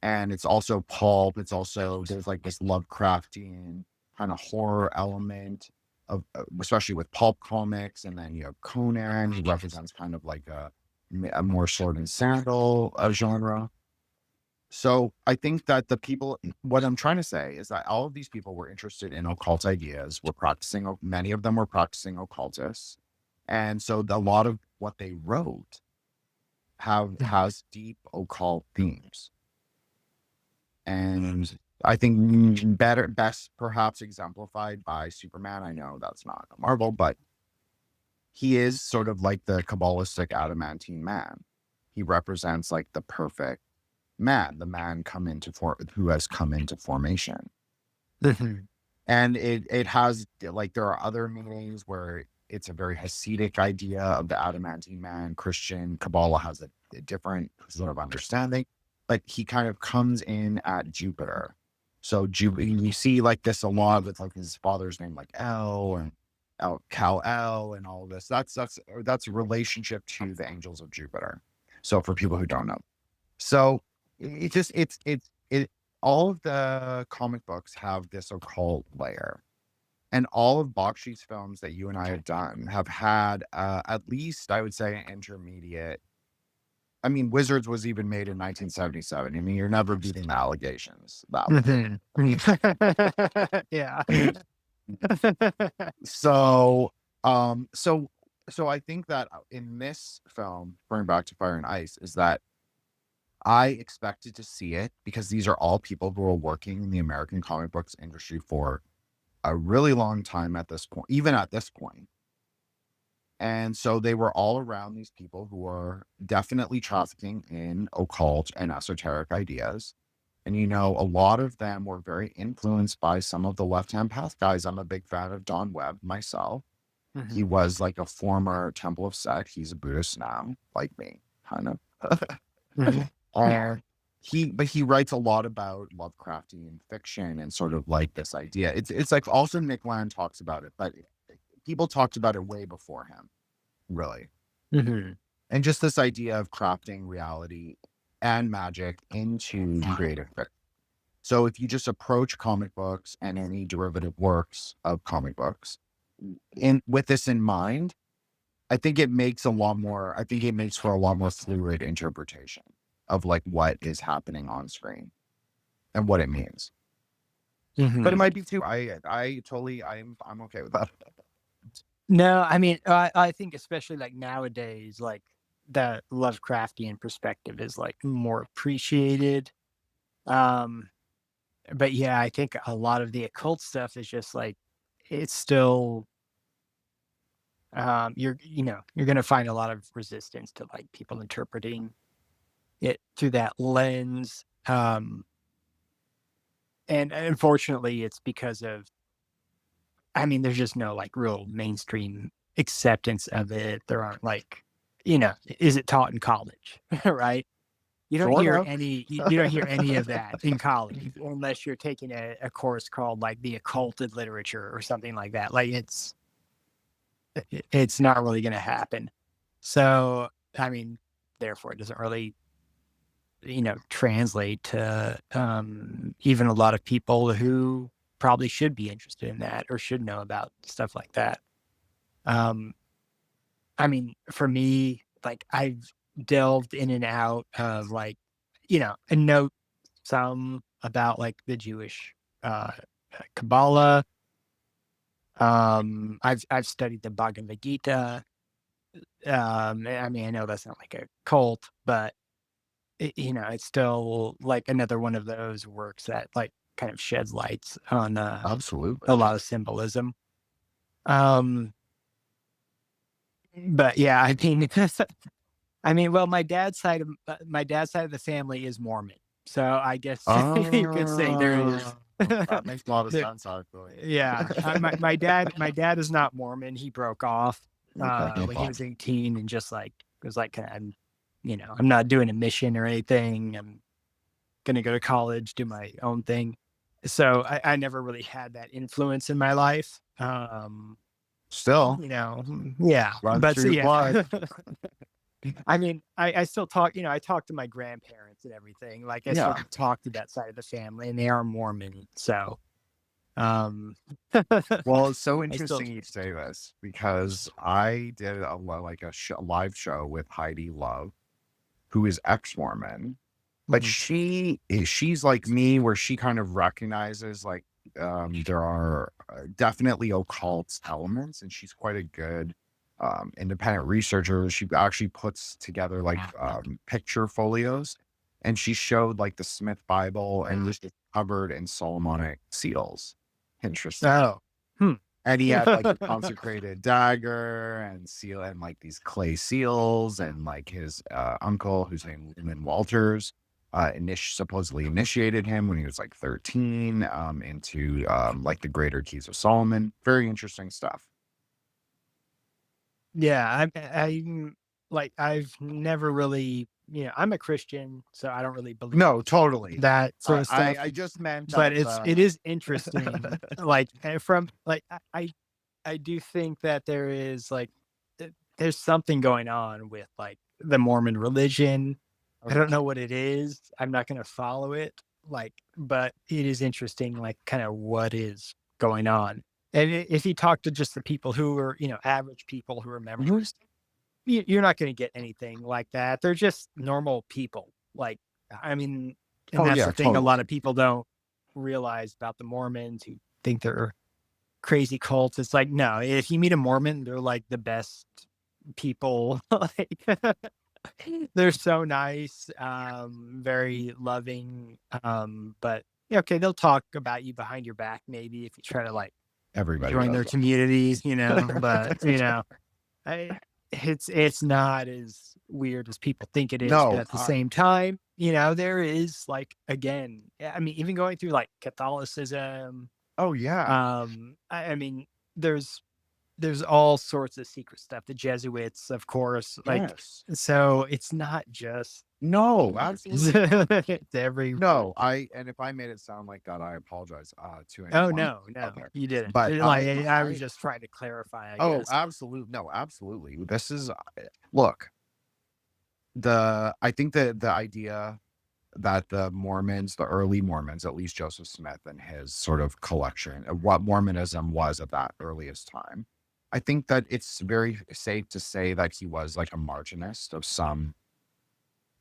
And it's also pulp. There's like this Lovecraftian kind of horror element of, especially with pulp comics. And then you have Conan, who represents kind of like a more sword and sandal genre. So I think that what I'm trying to say is that all of these people were interested in occult ideas, many of them were practicing occultists. And so a lot of what they wrote has deep occult themes. And I think best perhaps exemplified by Superman. I know that's not a Marvel, but he is sort of like the Kabbalistic Adamantine man. He represents like the perfect man, the man who has come into formation. Mhm. And it has like there are other meanings where it's a very Hasidic idea of the Adamantine man. Christian Kabbalah has a different sort of understanding, but he kind of comes in at Jupiter. So you see like this a lot with like his father's name, like El and Kal-El and all of this. That's a relationship to the angels of Jupiter. So for people who don't know, so it just it all of the comic books have this occult layer. And all of Bakshi's films that you and I have done have had at least, I would say, an intermediate I mean, Wizards was even made in 1977. I mean, you're never beating the allegations that way. Yeah. So, so I think that in this film, going back to Fire and Ice, is that I expected to see it because these are all people who are working in the American comic books industry for a really long time at this point, even at this point. And so they were all around these people who are definitely trafficking in occult and esoteric ideas. And, you know, a lot of them were very influenced by some of the left-hand path guys. I'm a big fan of Don Webb myself. He was like a former Temple of Set. He's a Buddhist now, like me, kind of. But he writes a lot about Lovecraftian fiction and sort of like this idea. It's like also Nick Land talks about it, but people talked about it way before him, really. And just this idea of crafting reality and magic into creative fiction. So if you just approach comic books and any derivative works of comic books with this in mind, I think it makes for a lot more fluid interpretation of like what is happening on screen and what it means. But it might be too, I'm okay with that. No, I mean, I think especially like nowadays, like the Lovecraftian perspective is like more appreciated. But yeah, I think a lot of the occult stuff is just like, it's still, you're going to find a lot of resistance to like people interpreting it through that lens. And unfortunately it's because of, I mean, there's just no like real mainstream acceptance of it. There aren't like, is it taught in college? Right? You don't hear any of that in college unless you're taking a course called like the occulted literature or something like that. Like it's not really going to happen. So, I mean, therefore it doesn't really, translate to even a lot of people who probably should be interested in that or should know about stuff like that. I mean, for me, like I've delved in and out of like, and know some about like the Jewish Kabbalah. I've studied the Bhagavad Gita. I mean, I know that's not like a cult, but it's still like another one of those works that like kind of sheds lights on Absolutely a lot of symbolism. But yeah, I mean, well, my dad's side of the family is Mormon, so I guess you could say there is. That makes a lot of sense, actually. Yeah, my dad is not Mormon. He broke off when he was 18 and just like was like, I'm not doing a mission or anything. I'm gonna go to college, do my own thing. So I never really had that influence in my life. Still, yeah, but yeah. I mean, I still talk, I talk to my grandparents and everything. Like I still talk to that side of the family, and they are Mormon. So, well, it's so interesting you say this because I did a live show with Heidi Love, who is ex-Mormon, but she's like me, where she kind of recognizes like there are definitely occult elements, and she's quite a good independent researcher. She actually puts together like picture folios, and she showed like the Smith Bible and was covered in Solomonic seals. Interesting. Oh, and he had like a consecrated dagger and seal and like these clay seals, and like his uncle, whose name was Lyman Walters, supposedly initiated him when he was like 13 into like the Greater Keys of Solomon. Very interesting stuff. Yeah, I'm like, I've never really, I'm a Christian, so I don't really believe. No, totally. That sort of stuff. I just meant, but it is interesting. Like from like, I do think that there is like, there's something going on with like the Mormon religion. I don't know what it is. I'm not going to follow it. Like, but it is interesting, like kind of what is going on. And if you talk to just the people who are, average people who are members, you're not going to get anything like that. They're just normal people. Like, I mean, and Oh that's yeah, the thing. A totally. lot of people don't realize about the Mormons who think they're crazy cults. It's like, no, if you meet a Mormon, they're like the best people. Like, they're so nice, very loving. But yeah, okay, they'll talk about you behind your back, maybe if you try to like Everybody join does their communities, but it's not as weird as people think it is. But No, at the same time, there is like, again, I mean, even going through like Catholicism, oh yeah, I mean, there's all sorts of secret stuff. The Jesuits, of course, like, yes. so it's not just No, absolutely. it's every. No, and if I made it sound like that, I apologize to Oh anyone no, out no, there. you didn't. But I was just trying to clarify, I oh, guess. absolutely, no, absolutely. This is look, I think the idea that the Mormons, the early Mormons, at least Joseph Smith and his sort of collection of what Mormonism was at that earliest time, I think that it's very safe to say that he was like a marginist of some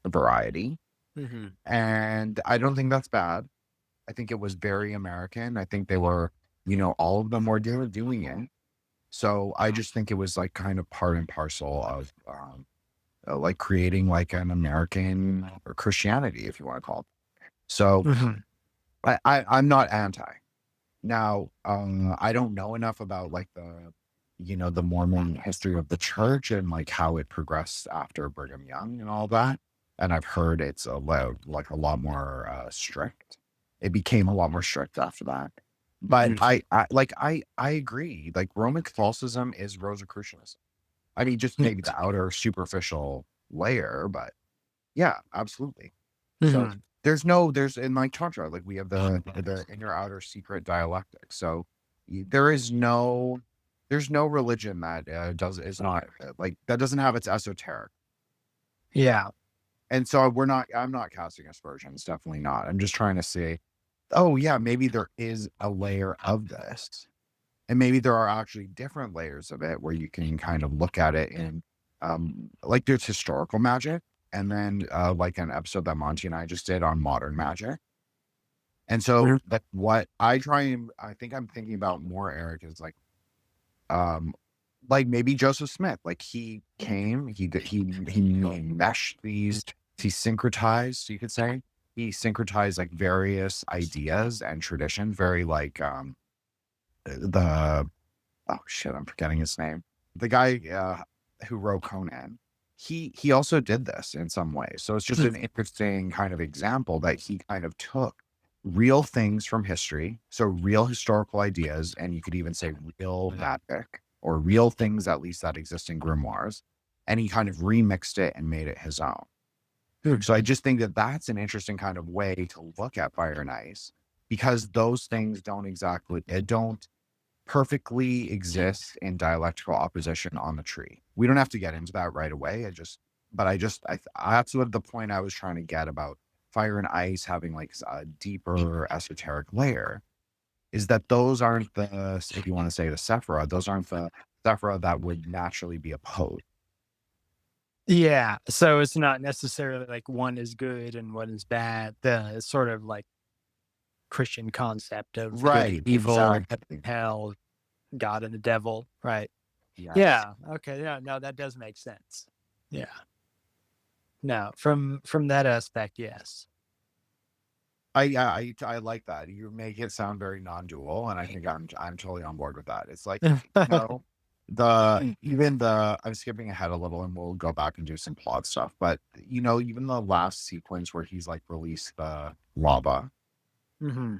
variety. Hmm. And I don't think that's bad. I think it was very American. I think they were, all of them were doing it. So I just think it was like kind of part and parcel of like creating like an American or Christianity, if you want to call it. So Hmm. I'm not anti. Now, I don't know enough about like the Mormon history of the church and like how it progressed after Brigham Young and all that. And I've heard it's like a lot more strict. It became a lot more strict after that. But I agree. Like Roman Catholicism is Rosicrucianism. I mean, just maybe the outer superficial layer, but yeah, absolutely. So Hmm. there's in like Tantra, like we have the inner outer secret dialectic. So there's no religion that is not like that doesn't have its esoteric. Yeah. And so I'm not casting aspersions, definitely not. I'm just trying to say, oh yeah, maybe there is a layer of this. And maybe there are actually different layers of it where you can kind of look at it in like there's historical magic and then like an episode that Monty and I just did on modern magic. And so Mhm. that what I think I'm thinking about more, Eric, is like maybe Joseph Smith, like he came, he meshed he syncretized, you could say. He syncretized like various ideas and tradition, very like the oh shit, I'm forgetting his name. The guy who wrote Conan, he also did this in some way. So it's just an interesting kind of example that he kind of took real things from history, so real historical ideas, and you could even say real magic or real things at least that exist in grimoires, and he kind of remixed it and made it his own. So I just think that that's an interesting kind of way to look at fire and ice because those things don't perfectly exist in dialectical opposition on the tree. We don't have to get into that right away. That's what the point I was trying to get about fire and ice having like a deeper esoteric layer is that those aren't if you want to say the Sephira, those aren't the Sephira that would naturally be opposed. Yeah. So it's not necessarily like one is good and one is bad. The sort of like Christian concept of good Right. and evil, Exactly. hell, God and the devil. Right. Yes. Yeah. Okay. Yeah. No, that does make sense. Yeah. No, from that aspect, yes. I like that. You make it sound very non-dual, and I think I'm totally on board with that. It's like no, I'm skipping ahead a little, and we'll go back and do some plot stuff. But even the last sequence where he's like released the lava, Hmm.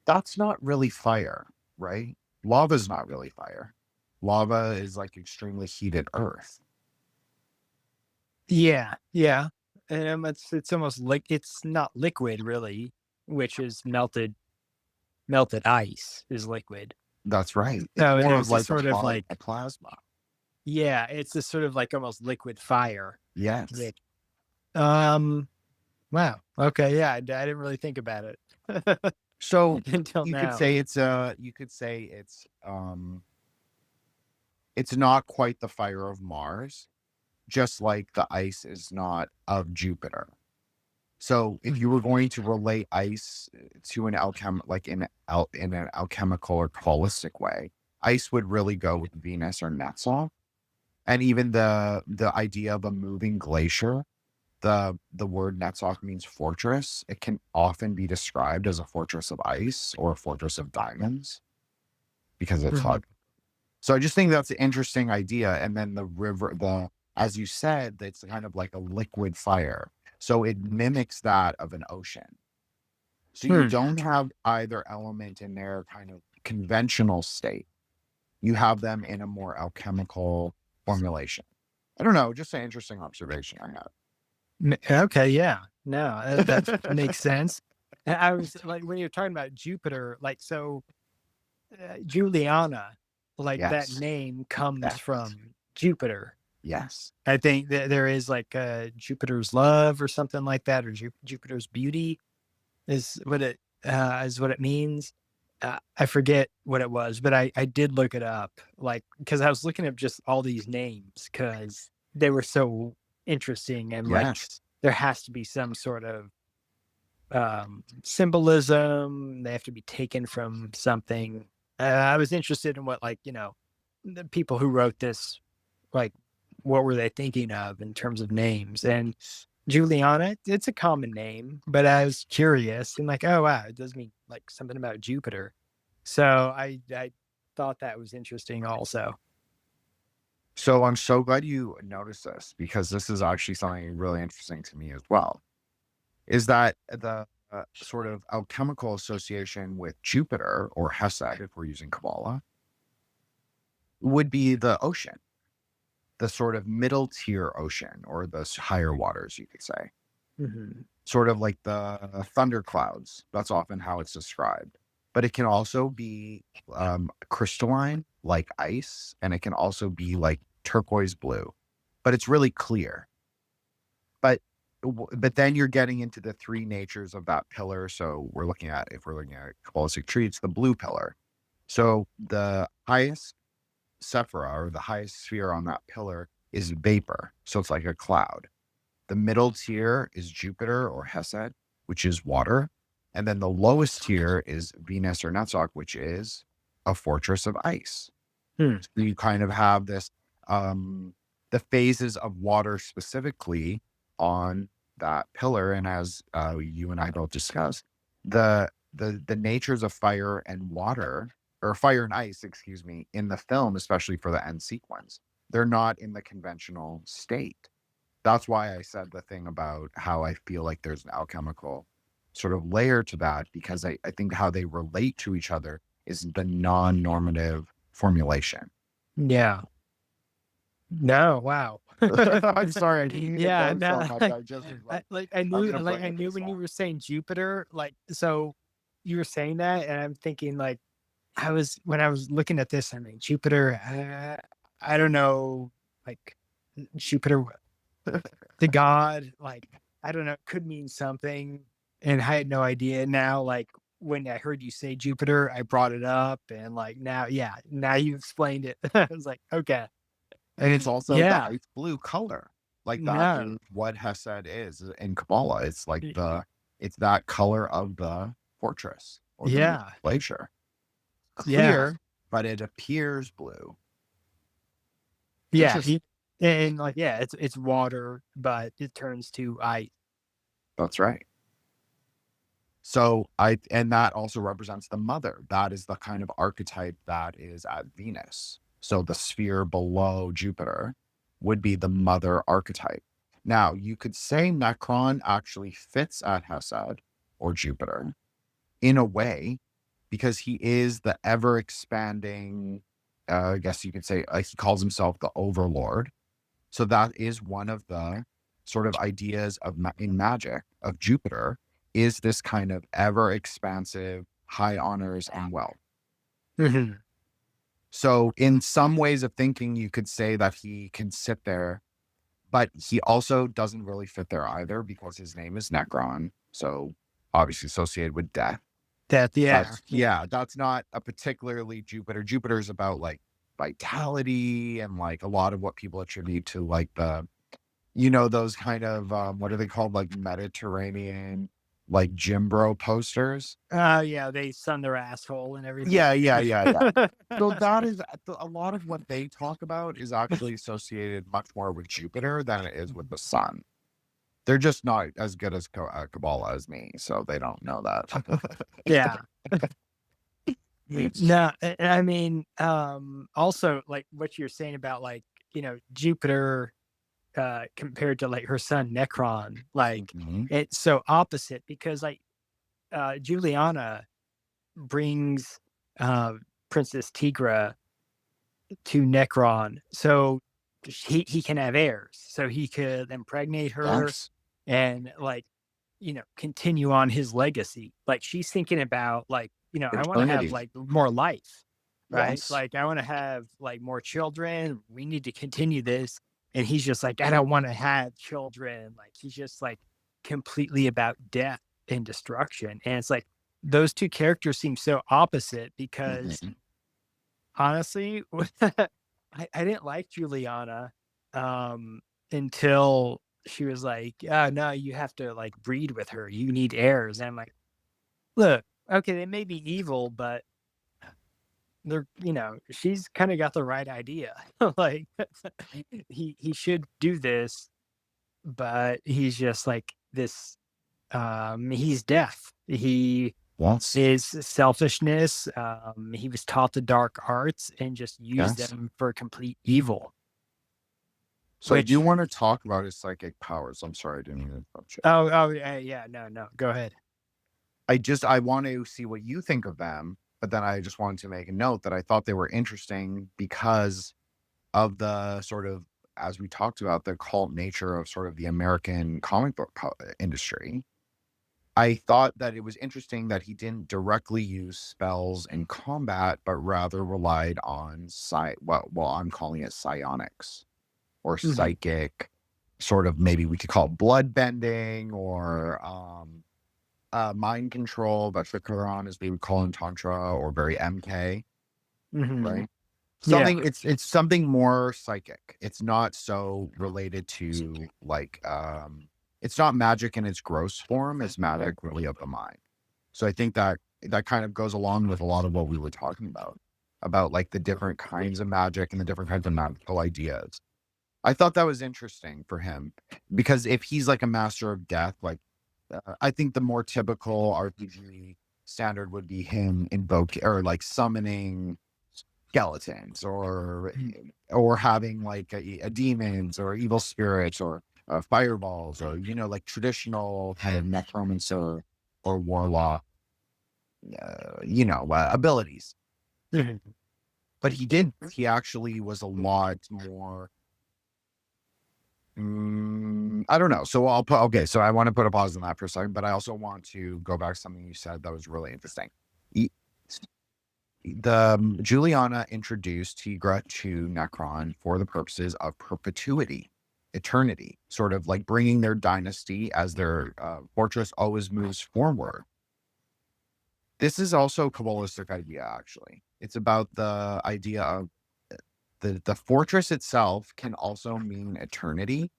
that's not really fire, right? Lava's not really fire. Lava is like extremely heated earth. Yeah. Yeah. And it's almost like it's not liquid really, which is melted ice is liquid. That's right. It's So more of there's this like sort of like, a plasma. yeah, it's this sort of like almost liquid fire. Yes. Which, wow. Okay. Yeah. I didn't really think about it So until you could now. say it's not quite the fire of Mars, just like the ice is not of Jupiter. So if you were going to relate ice to an like in an alchemical or holistic way, ice would really go with Venus or Netzach. And even the idea of a moving glacier, the word Netzach means fortress. It can often be described as a fortress of ice or a fortress of diamonds because it's hot. So I just think that's an interesting idea. And then the river, as you said, it's kind of like a liquid fire. So it mimics that of an ocean. So you don't have either element in their kind of conventional state. You have them in a more alchemical formulation. I don't know, just an interesting observation I had. Okay, yeah. No, that makes sense. And I was like, when you're talking about Jupiter, like, so Juliana, like that Yes. name comes Yes. from Jupiter. Yes. I think that there is like Jupiter's love or something like that, or Jupiter's beauty is what it means. I forget what it was, but I did look it up, like, because I was looking up just all these names because they were so interesting, and like Yes. there has to be some sort of symbolism. They have to be taken from something. I was interested in what, like, the people who wrote this, like, what were they thinking of in terms of names? And Juliana, it's a common name, but I was curious and like, oh wow, it does mean like something about Jupiter. So I thought that was interesting also. So I'm so glad you noticed this, because this is actually something really interesting to me as well. Is that the sort of alchemical association with Jupiter or Hesed, if we're using Kabbalah, would be the ocean, the sort of middle tier ocean, or the higher waters, you could say. Sort of like the thunder clouds. That's often how it's described. But it can also be crystalline, like ice, and it can also be like turquoise blue, but it's really clear. But then you're getting into the three natures of that pillar. So if we're looking at Kabbalistic tree, it's the blue pillar. So the highest sephira, or the highest sphere on that pillar, is vapor. So it's like a cloud. The middle tier is Jupiter or Hesed, which is water. And then the lowest tier is Venus or Netzach, which is a fortress of ice. So you kind of have this, the phases of water specifically on that pillar. And as you and I both discussed, the natures of fire and water, or fire and ice, excuse me, in the film, especially for the end sequence, they're not in the conventional state. That's why I said the thing about how I feel like there's an alchemical sort of layer to that, because I think how they relate to each other is the non-normative formulation. Yeah. No, wow. I'm sorry. I didn't Yeah, get so no, much. I just was I knew gonna bring I it knew this when you long. were saying Jupiter, like, so you were saying that, and I'm thinking like, when I was looking at this, I mean, Jupiter, I don't know, like Jupiter, the god, like, I don't know, it could mean something, and I had no idea. Now, like, when I heard you say Jupiter, I brought it up, and like now you explained it. I was like, okay, And it's also the yeah, ice blue color. Like that no, is what Hesed is in Kabbalah. It's like it's that color of the fortress or the yeah, glacier. yeah, Clear, but it appears blue. yeah, Interesting. and like, yeah, it's water, but it turns to ice. That's right. So and that also represents the mother. That is the kind of archetype that is at Venus. So the sphere below Jupiter would be the mother archetype. Now, you could say Necron actually fits at Hesed or Jupiter in a way, because he is the ever expanding, I guess you could say, he calls himself the overlord. So that is one of the sort of ideas of in magic of Jupiter, is this kind of ever expansive high honors and wealth. So in some ways of thinking, you could say that he can sit there, but he also doesn't really fit there either, because his name is Necron. So obviously associated with death. That's not a particularly Jupiter. Jupiter is about like vitality and like a lot of what people attribute to like the You know, those kind of, what are they called? Like Mediterranean, like gym bro posters. Yeah, they sun their asshole and everything. Yeah. So that is a lot of what they talk about is actually associated much more with Jupiter than it is with the sun. They're just not as good as Kabbalah as me, so they don't know that. Yeah. No, I mean, also like what you're saying about like, Jupiter compared to like her son Necron, like Mhm. it's so opposite because like Juliana brings Princess Tigra to Necron so he can have heirs, so he could impregnate her Yes. and like continue on his legacy. Like she's thinking about like I want to have Eternity. like more life, right? Yes. Like I want to have like more children. We need to continue this. And he's just like, I don't want to have children. Like he's just like completely about death and destruction. And it's like those two characters seem so opposite because Mhm. honestly, I didn't like Juliana until she was like, oh no, you have to like breed with her. You need heirs. And I'm like, look, okay, they may be evil, but they're she's kind of got the right idea. Like he should do this, but he's just like this he's death. He Yes. is selfishness. He was taught the dark arts and just used Yes. them for complete evil. So I do Which want to talk about his psychic powers. I'm sorry, I didn't mean to interrupt you. oh yeah, no, go ahead. I want to see what you think of them, but then I just wanted to make a note that I thought they were interesting because of the sort of, as we talked about, the cult nature of sort of the American comic book industry. I thought that it was interesting that he didn't directly use spells in combat, but rather relied on well, I'm calling it psionics or Mhm. psychic, sort of, maybe we could call it blood bending or mind control, but Quran, as we would call in Tantra, or very MK, Mhm. right? Yeah. Something, it's something more psychic. It's not so related to like it's not magic in its gross form, it's magic really of the mind. So I think that that kind of goes along with a lot of what we were talking about like the different kinds of magic and the different kinds of magical ideas. I thought that was interesting for him because if he's like a master of death, like I think the more typical RPG standard would be him invoke or like summoning skeletons or having like a demons or evil spirits or fireballs or like traditional kind of necromancer or warlock abilities. Mhm. But he actually was a lot more I don't know. So so I want to put a pause on that for a second, but I also want to go back to something you said that was really interesting. E- Juliana introduced Tigra to Necron for the purposes of perpetuity, eternity, sort of like bringing their dynasty as their fortress always moves forward. This is also a Kabbalistic idea, actually. It's about the idea of the fortress itself can also mean eternity,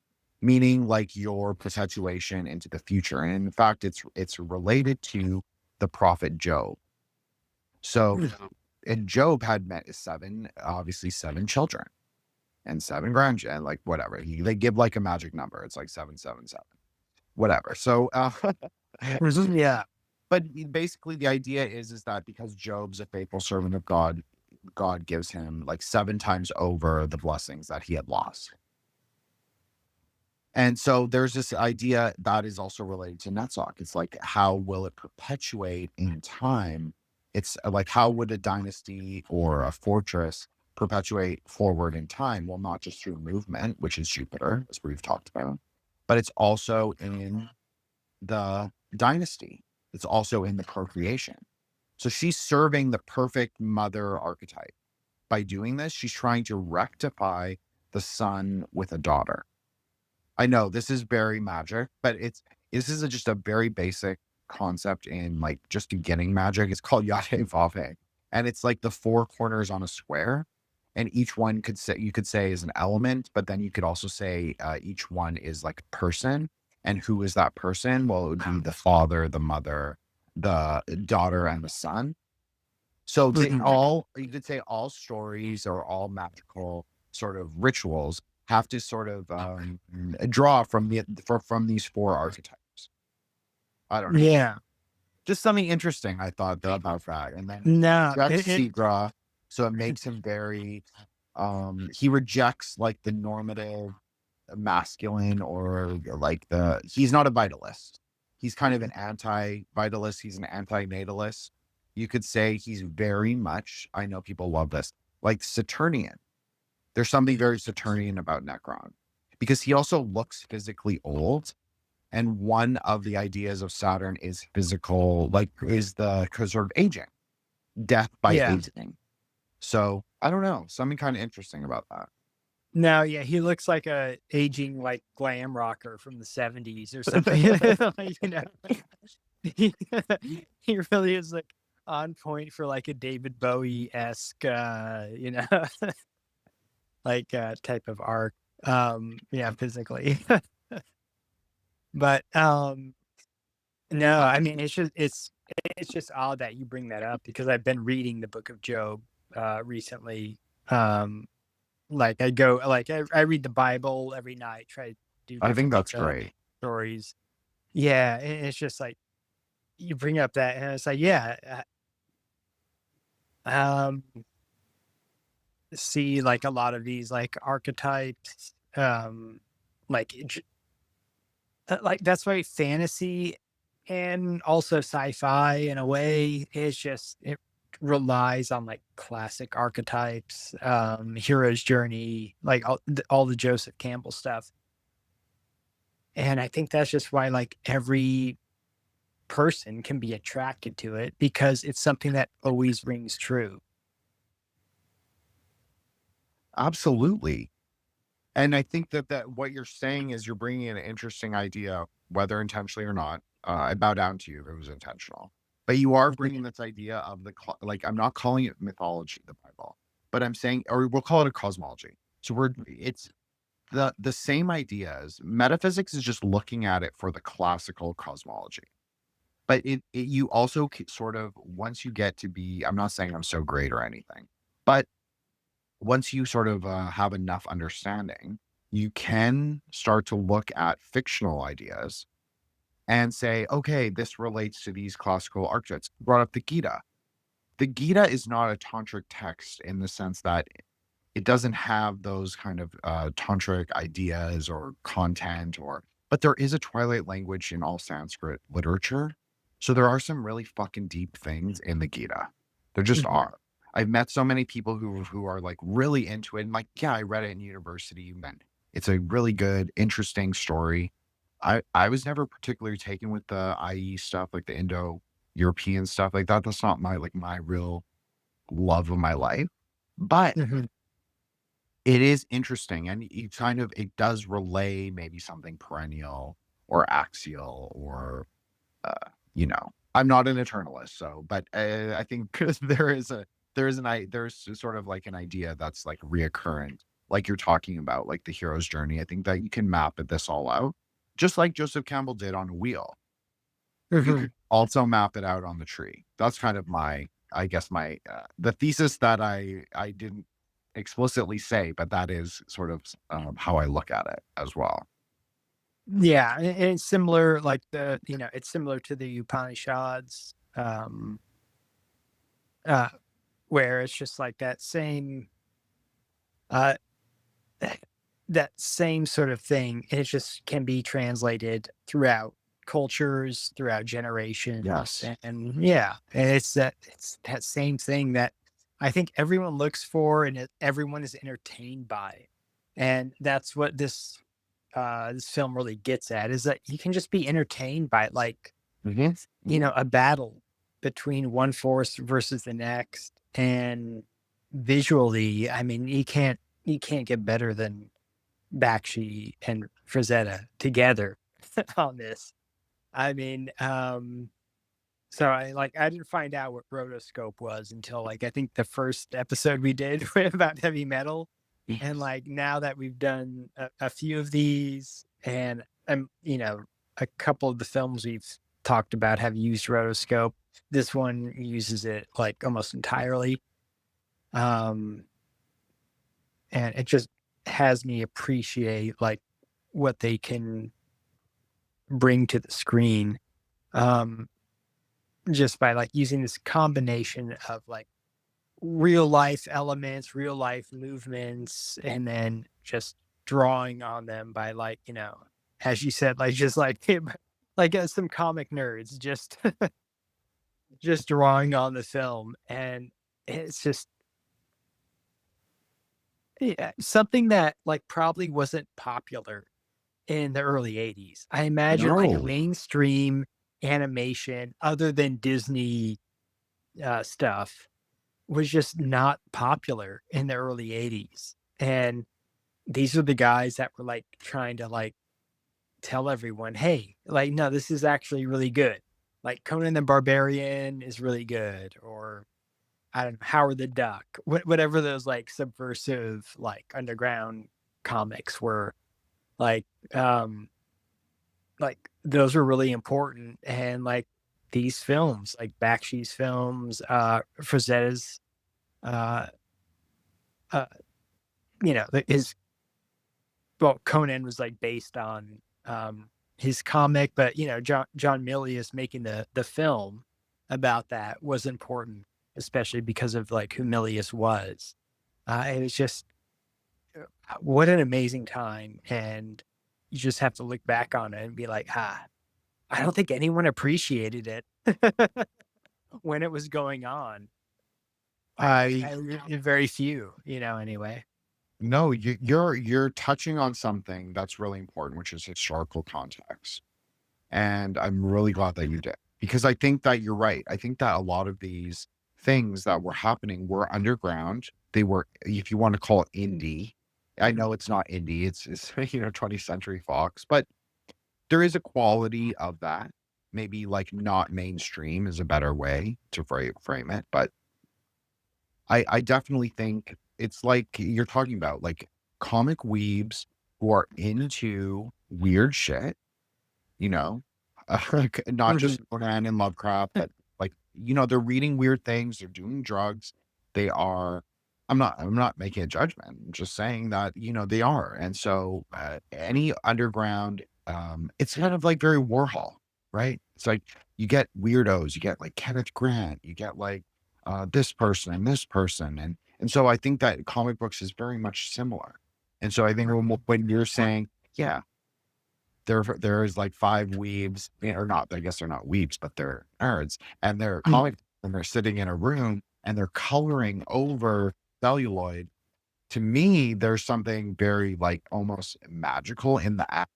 meaning like your perpetuation into the future. And in fact, it's related to the prophet Job. So, and Job had met obviously seven children and seven grandchildren, like whatever. They give like a magic number. It's like 777, whatever. So, Yeah. but basically the idea is that because Job's a faithful servant of God, God gives him like 7 times over the blessings that he had lost. And so there's this idea that is also related to Netzach. It's like, how will it perpetuate in time? It's like, how would a dynasty or a fortress perpetuate forward in time? Well, not just through movement, which is Jupiter, as we've talked about, but it's also in the dynasty. It's also in the procreation. So she's serving the perfect mother archetype. By doing this, she's trying to rectify the son with a daughter. I know this is very magic, but this is just a very basic concept in like just beginning magic. It's called Yade Vave. And it's like the 4 corners on a square. and each one you could say is an element, but then you could also say each one is like a person. And who is that person? Well, it would be the father, the mother, the daughter, and the son. So you could say all stories or all magical sort of rituals have to sort of draw from from these four archetypes. I don't know. Yeah. Just something interesting I thought about that. And then No. that's Seagra, so it makes him very he rejects like the normative masculine, or like he's not a vitalist. He's kind of an anti-vitalist, he's an anti-natalist. You could say he's very much, I know people love this, like Saturnian. There's something very Saturnian about Necron, because he also looks physically old. And one of the ideas of Saturn is physical, like is the sort of aging, death by aging. So I don't know, something kind of interesting about that. No, yeah, he looks like a aging like glam rocker from the 70s or something. Like, you know, he, he really is like on point for like a David Bowie-esque, you know, like type of art. Yeah, physically. But no, I mean it's just odd that you bring that up, because I've been reading the Book of Job recently. Like I read the Bible every night, try to do I think different that's great. stories. Yeah, and it's just like you bring up that, and it's like, yeah, see like a lot of these like archetypes, like like that's why fantasy and also sci-fi in a way is just, it relies on like classic archetypes, hero's journey, like all the Joseph Campbell stuff. And I think that's just why like every person can be attracted to it, because it's something that always rings true. Absolutely. And I think that what you're saying is you're bringing an interesting idea, whether intentionally or not. I bow down to you if it was intentional. But you are bringing this idea of like, I'm not calling it mythology, the Bible, but I'm saying, or we'll call it a cosmology. So it's the same ideas. Metaphysics is just looking at it for the classical cosmology. But you also sort of, once you get to be, I'm not saying I'm so great or anything, but once you sort of have enough understanding, you can start to look at fictional ideas and say, okay, this relates to these classical archetypes. Brought up the Gita. The Gita is not a tantric text in the sense that it doesn't have those kind of tantric ideas or content, but there is a twilight language in all Sanskrit literature. So there are some really fucking deep things in the Gita. There just are. I've met so many people who are like really into it, and like, yeah, I read it in university, and it's a really good, interesting story. I was never particularly taken with the IE stuff, like the Indo-European stuff like that. That's not my real love of my life, but it is interesting, and it does relay maybe something perennial or axial, or I'm not an eternalist, but I think there's sort of like an idea that's like reoccurrent, like you're talking about, like the hero's journey. I think that you can map this all out, just like Joseph Campbell did on a wheel. You could also map it out on the tree. That's kind of I guess the thesis that I didn't explicitly say, but that is sort of how I look at it as well. Yeah, and it's similar, like it's similar to the Upanishads, where it's just like that same sort of thing. It just can be translated throughout cultures, throughout generations. Yes. And it's that same thing that I think everyone looks for, and everyone is entertained by. And that's what this film really gets at, is that you can just be entertained by like, a battle between one force versus the next. And visually, I mean, you can't get better than Bakshi and Franzetta together on this. I mean, So I didn't find out what rotoscope was until like I think the first episode we did about heavy metal. And like now that we've done a few of these, and a couple of the films we've talked about have used rotoscope. This one uses it like almost entirely. And it just has me appreciate like what they can bring to the screen. Just by like using this combination of like real life elements, real life movements, and then just drawing on them by like, as you said, like just like some comic nerds just just drawing on the film. And it's just something that like probably wasn't popular in the early 80s. I imagine like No. mainstream animation other than Disney stuff was just not popular in the early 80s. And these are the guys that were like trying to like tell everyone, hey, like, no, this is actually really good. Like Conan the Barbarian is really good, or I don't know, Howard the Duck, whatever those like subversive, like underground comics were, like those were really important. And like these films, like Bakshi's films, Franzetta's, uh, Conan was like based on his comic, but John Milius making the film about that was important, especially because of like who Milius was. It was just what an amazing time, and you just have to look back on it and be like, I don't think anyone appreciated it when it was going on. Very few, anyway. No, you're touching on something that's really important, which is historical context. And I'm really glad that you did, because I think that you're right. I think that a lot of these things that were happening were underground. They were, if you want to call it indie. I know it's not indie, it's 20th Century Fox, but there is a quality of that. Maybe like not mainstream is a better way to frame it, but I definitely think it's like you're talking about, like comic weebs who are into weird shit, not just Conan and Lovecraft, but like, they're reading weird things, they're doing drugs, they are, I'm not making a judgment, I'm just saying that, they are. And so any underground, it's kind of like very Warhol, right? It's like you get weirdos, you get like Kenneth Grant, you get like this person and this person. And so I think that comic books is very much similar. And so I think when you're saying, yeah, there is like 5 weebs, or not, I guess they're not weebs, but they're nerds, and they're comic, and they're sitting in a room and they're coloring over celluloid. To me, there's something very like almost magical in the act.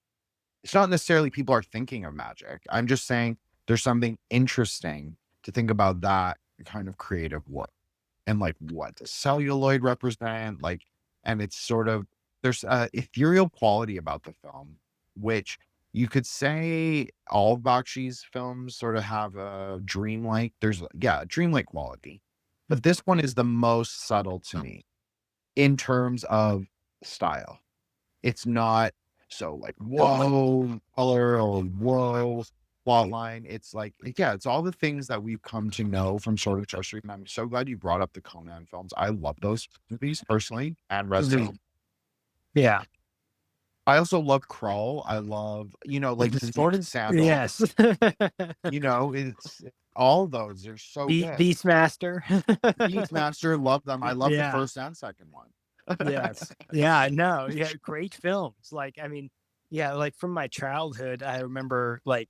It's not necessarily people are thinking of magic. I'm just saying there's something interesting to think about that kind of creative work, and like what does celluloid represent, like, and it's sort of, there's a ethereal quality about the film, which you could say all of Bakshi's films sort of have a dreamlike, a dreamlike quality, but this one is the most subtle to me in terms of style. It's not so like, whoa, color, or whoa, plot line. It's like, it's all the things that we've come to know from Sword of Treachery. And I'm so glad you brought up the Conan films. I love those movies personally, and Resident. Yeah. I also love Crawl. I love, like the Sword and Sandal. Yes. It's all of those. They're so good. Beastmaster. Beastmaster, love them. I love the first and second one. Yes. Yeah, no. Yeah, great films. Like, I mean, like from my childhood, I remember like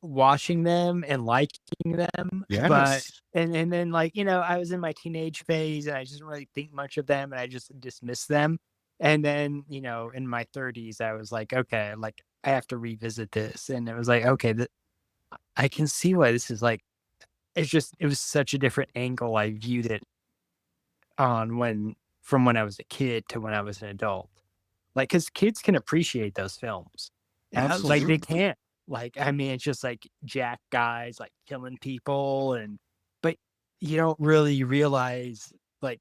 watching them and liking them. Yes. But and then like, I was in my teenage phase and I just didn't really think much of them and I just dismissed them. And then, in my 30s, I was like, okay, like I have to revisit this. And it was like, okay, I can see why this is like, it was such a different angle I viewed it on from when I was a kid to when I was an adult. Like, because kids can appreciate those films. Absolutely. Like they can't. Like, I mean, it's just like jack guys like killing people, but you don't really realize like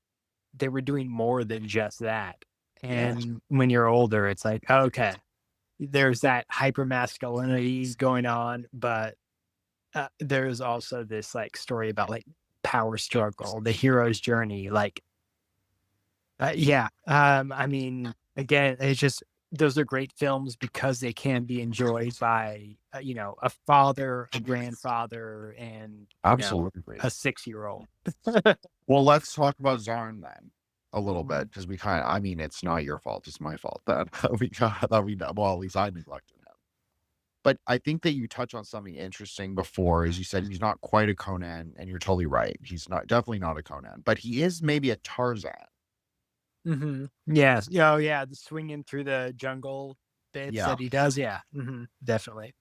they were doing more than just that. Yes. And when you're older, it's like, okay, there's that hyper masculinity going on, but there's also this like story about like power struggle, the hero's journey. Like, yeah. I mean, again, it's just those are great films because they can be enjoyed by a father, a grandfather, and Absolutely. a 6-year-old. Well, let's talk about Zarn then a little bit because I mean, it's not your fault; it's my fault that well, at least I neglected him. But I think that you touched on something interesting before, as you said, he's not quite a Conan, and you're totally right. He's definitely not a Conan, but he is maybe a Tarzan. Yes. Oh, yeah. The swinging through the jungle bits Yeah. that he does. Yeah. Definitely.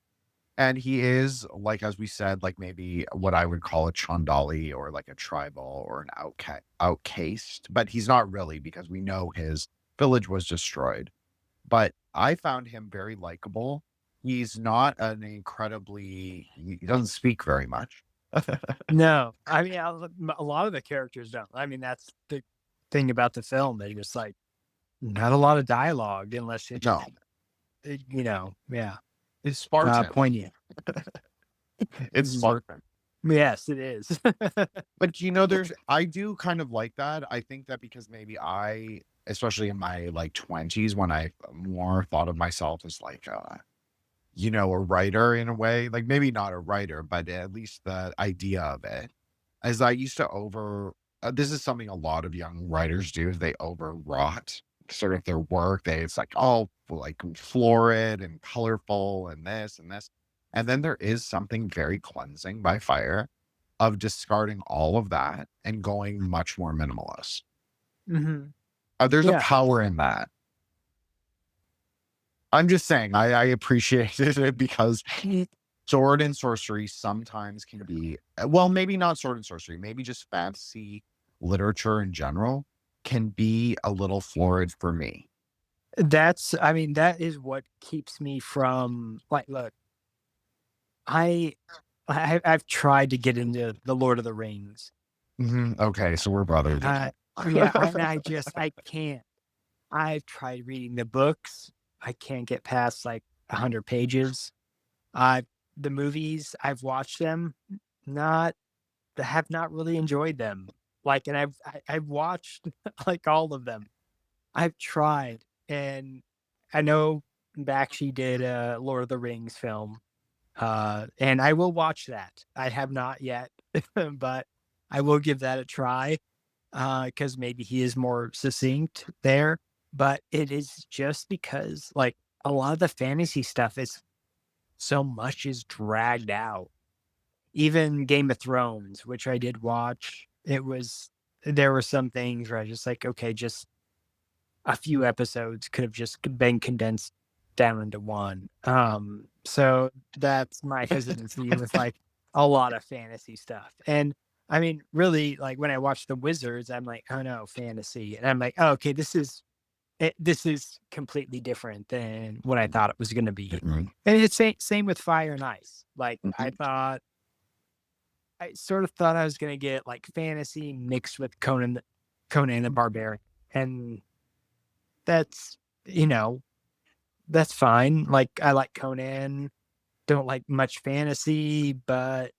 And he is, like, as we said, like maybe what I would call a Chandali or like a tribal or an outcast, but he's not really because we know his village was destroyed. But I found him very likable. He's not he doesn't speak very much. No, I mean, a lot of the characters don't. I mean, that's the thing about the film. They just like not a lot of dialogue unless it's, No, yeah, it's Spartan. poignant. It's Spartan. Yes, it is. But I do kind of like that. I think that because maybe especially in my like 20s, when I more thought of myself as like, a writer in a way, like maybe not a writer, but at least the idea of it, as I used to this is something a lot of young writers do, is they overwrought sort of their work. It's like all like florid and colorful and this and this. And then there is something very cleansing by fire of discarding all of that and going much more minimalist. There's a power in that. I'm just saying, I appreciated it because sword and sorcery sometimes can be, well, maybe not sword and sorcery, maybe just fantasy literature in general can be a little florid for me. That is what keeps me from like, look, I've tried to get into the Lord of the Rings. Okay, so we're brothers. Yeah, and I can't. I've tried reading the books. I can't get past like 100 pages. The movies, I've watched them, have not really enjoyed them. Like, and I've watched like all of them. I've tried, and I know Bakshi did a Lord of the Rings film, and I will watch that. I have not yet, but I will give that a try, because maybe he is more succinct there. But it is just because like a lot of the fantasy stuff is so much is dragged out. Even Game of Thrones, which I did watch, there were some things where I was just like, okay, just a few episodes could have just been condensed down into one. So that's my hesitancy with like a lot of fantasy stuff. And I mean, really, like when I watch The Wizards, I'm like, oh no, fantasy. And I'm like, oh, okay, this is completely different than what I thought it was going to be. And it's same with Fire and Ice. Like I sort of thought I was going to get like fantasy mixed with Conan the Barbarian. And that's fine. Like I like Conan, don't like much fantasy, but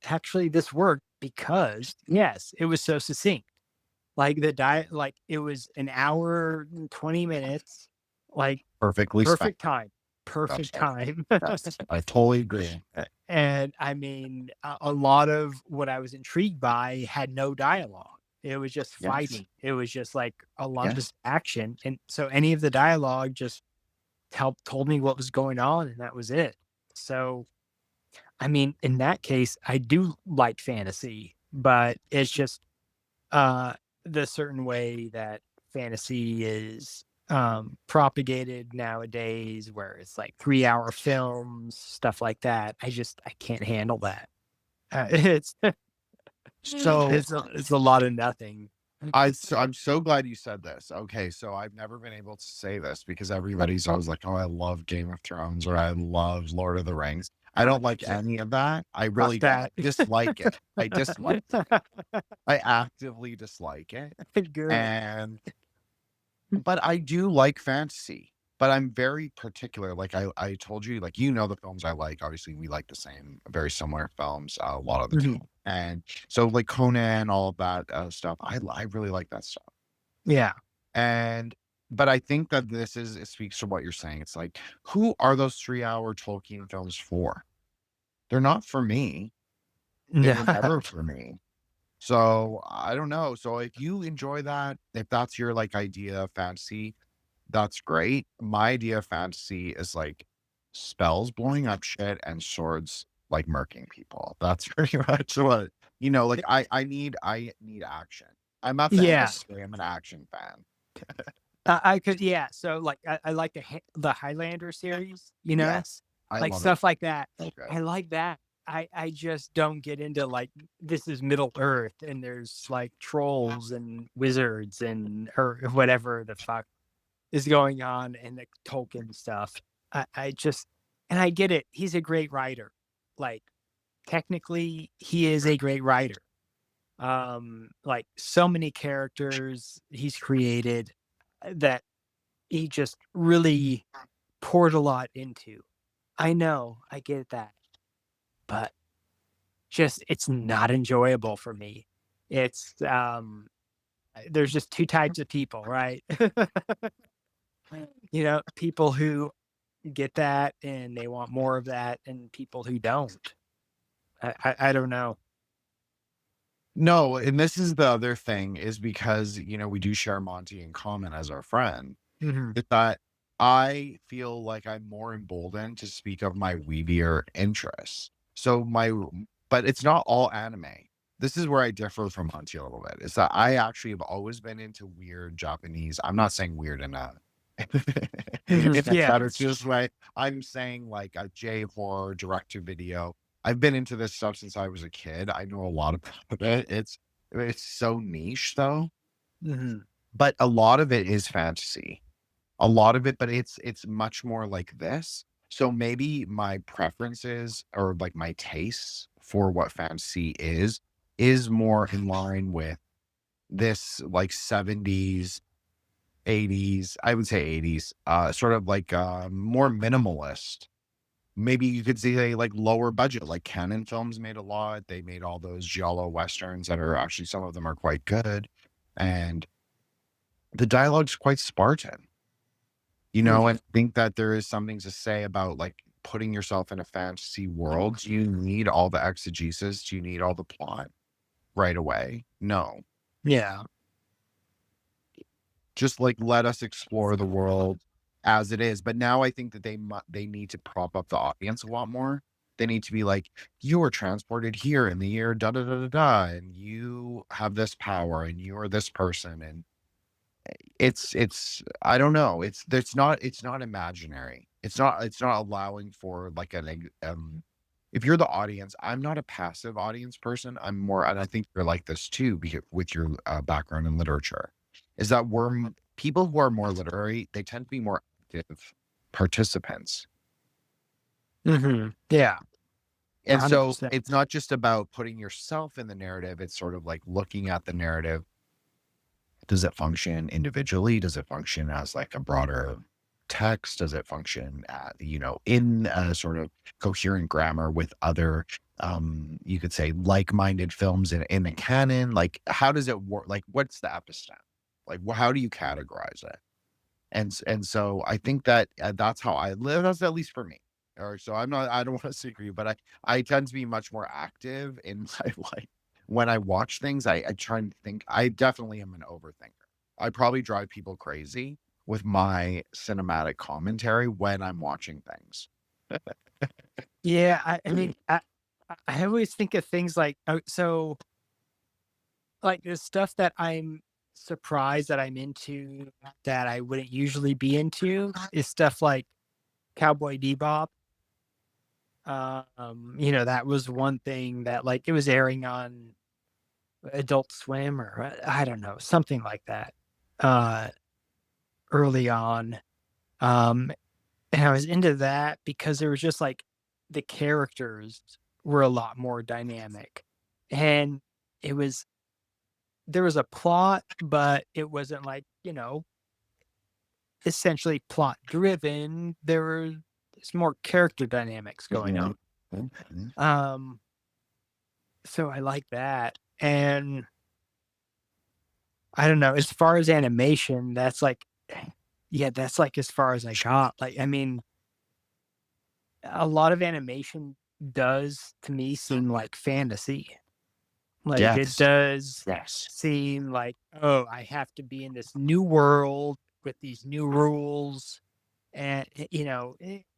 actually this worked because yes, it was so succinct. Like like it was an hour and 20 minutes, like perfect time. I totally agree. And I mean, a lot of what I was intrigued by had no dialogue. It was just fighting. It was just like a lot of just action. And so any of the dialogue just told me what was going on, and that was it. So, I mean, in that case, I do like fantasy, but it's just the certain way that fantasy is propagated nowadays, where it's like 3-hour films, stuff like that. I can't handle that. It's a lot of nothing. I'm so glad you said this. Okay, so I've never been able to say this because everybody's always like, "Oh, I love Game of Thrones," or "I love Lord of the Rings." I don't like any of that. I Fuck really don't. that. Dislike it. I dislike it. I actively dislike it. Good. And but I do like fantasy. But I'm very particular. Like I told you, like the films I like. Obviously, we like the same, very similar films a lot of the Mhm. time. And so, like Conan, all of that stuff, I really like that stuff. Yeah. And but I think that it speaks to what you're saying. It's like, who are those 3-hour Tolkien films for? They're not for me. They were Yeah. never for me. So I don't know. So if you enjoy that, if that's your like idea of fantasy, that's great. My idea of fantasy is like spells blowing up shit and swords like murking people. That's pretty much what like I need action. I'm a Yeah. fantasy, I'm an action fan. I could, yeah. So like, I like the Highlander series, Yes. I like love it. stuff like that. So good. I like that. I just don't get into like this is Middle Earth and there's like trolls and wizards and or whatever the fuck is going on in the Tolkien stuff. I just and I get it. He's a great writer. Like technically, he is a great writer. Like so many characters he's created that he just really poured a lot into. I know, I get that, but just it's not enjoyable for me. It's there's just two types of people, right? People who get that and they want more of that, and people who don't. I don't know. No, and this is the other thing is because, we do share Monty in common as our friend. Mhm. Is that I feel like I'm more emboldened to speak of my weavier interests. So but it's not all anime. This is where I differ from Monty a little bit. Is that I actually have always been into weird Japanese. I'm not saying weird in a in a Yeah. fetishist way. I'm saying like a J horror direct to video. I've been into this stuff since I was a kid. I know a lot about it. It's so niche though, Mhm. but a lot of it is fantasy. A lot of it, but it's much more like this. So maybe my preferences or like my tastes for what fantasy is more in line with this like 70s, 80s, I would say 80s, sort of like more minimalist. Maybe you could say like lower budget, like Canon Films made a lot. They made all those giallo westerns that are actually some of them are quite good. And the dialogue's quite Spartan. And think that there is something to say about like putting yourself in a fantasy world. Do you need all the exegesis? Do you need all the plot right away? No. Yeah. Just like let us explore the world as it is. But now I think that they need to prop up the audience a lot more. They need to be like, you were transported here in the year da da da da da, and you have this power, and you are this person, and it's I don't know. It's not imaginary. It's not allowing for like if you're the audience, I'm not a passive audience person. I'm more, and I think you're like this too, because with your background in literature, is that people who are more literary, they tend to be more active participants. Yeah. And so 100%. it's not just about putting yourself in the narrative. It's sort of like looking at the narrative. Does it function individually? Does it function as like a broader text? Does it function in a sort of coherent grammar with other, you could say like-minded films in the canon? Like, how does it work? Like, what's the episteme? Like, how do you categorize it? And so I think that that's how I live. That's at least for me. Or so I don't want to speak for you, but I tend to be much more active in my life. When I watch things, I try and think. I definitely am an overthinker. I probably drive people crazy with my cinematic commentary when I'm watching things. Yeah, I mean, I always think of things like so like the stuff that I'm surprised that I'm into that I wouldn't usually be into is stuff like Cowboy Bebop. That was one thing that like it was airing on Adult Swim, or I don't know, something like that. Uh, Early on, um, and I was into that because there was just like the characters were a lot more dynamic, and it was there was a plot, but it wasn't like, essentially plot driven. There's more character dynamics going on. Mhm. Um, so I like that. And I don't know, as far as animation, that's like, yeah, that's like as far as I got. Like, I mean, a lot of animation does to me seem like fantasy. Like it Yes. does Yes. seem like, oh, I have to be in this new world with these new rules. And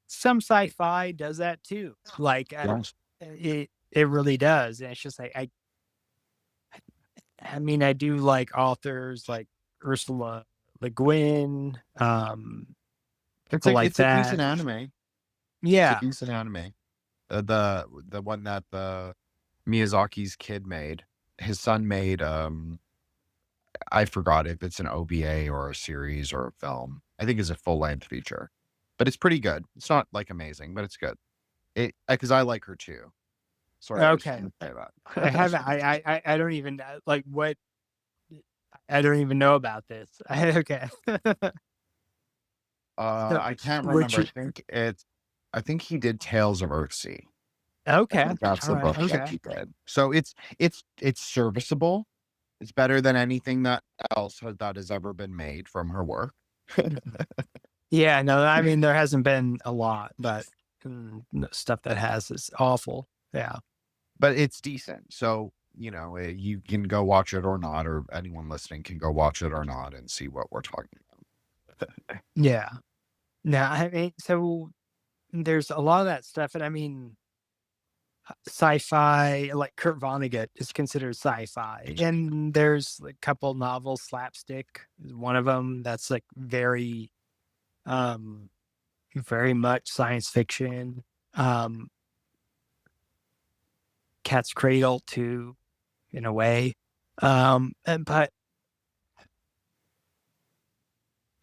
some sci-fi does that too. Like Yes. it really does. And it's just like I mean, I do like authors like Ursula Le Guin, It's people a like it's a decent that. anime. It's a Yeah. decent anime. The one that the Miyazaki's kid made. His son made. I forgot if it's an OVA or a series or a film. I think it's a full length feature, but it's pretty good. It's not like amazing, but it's good. It because I like her too. Sorry, I just Okay. wanted to say that. I haven't. I don't even like what. I don't even know about this. Okay. So, I can't which? remember. I think he did Tales of Earthsea. I Okay. think that's All the right. book that Okay. he did. So it's serviceable. It's better than anything that has ever been made from her work. Yeah. No. I mean, there hasn't been a lot, but stuff that has is awful. Yeah. But it's decent. So, you can go watch it or not, or anyone listening can go watch it or not and see what we're talking about. Yeah. Now, I mean, so there's a lot of that stuff, and I mean, sci-fi, like Kurt Vonnegut is considered sci-fi, and there's a couple novels, Slapstick is one of them that's like um, very much science fiction. Um, Cat's Cradle too, in a way. But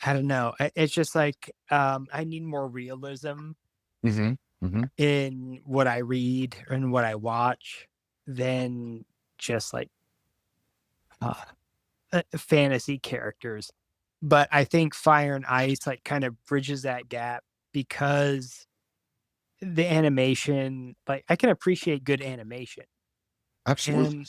I don't know. It's just like I need more realism Mm-hmm. Mm-hmm. in what I read and what I watch than just like uh, fantasy characters. But I think Fire and Ice like kind of bridges that gap because the animation, like I can appreciate good animation Absolutely.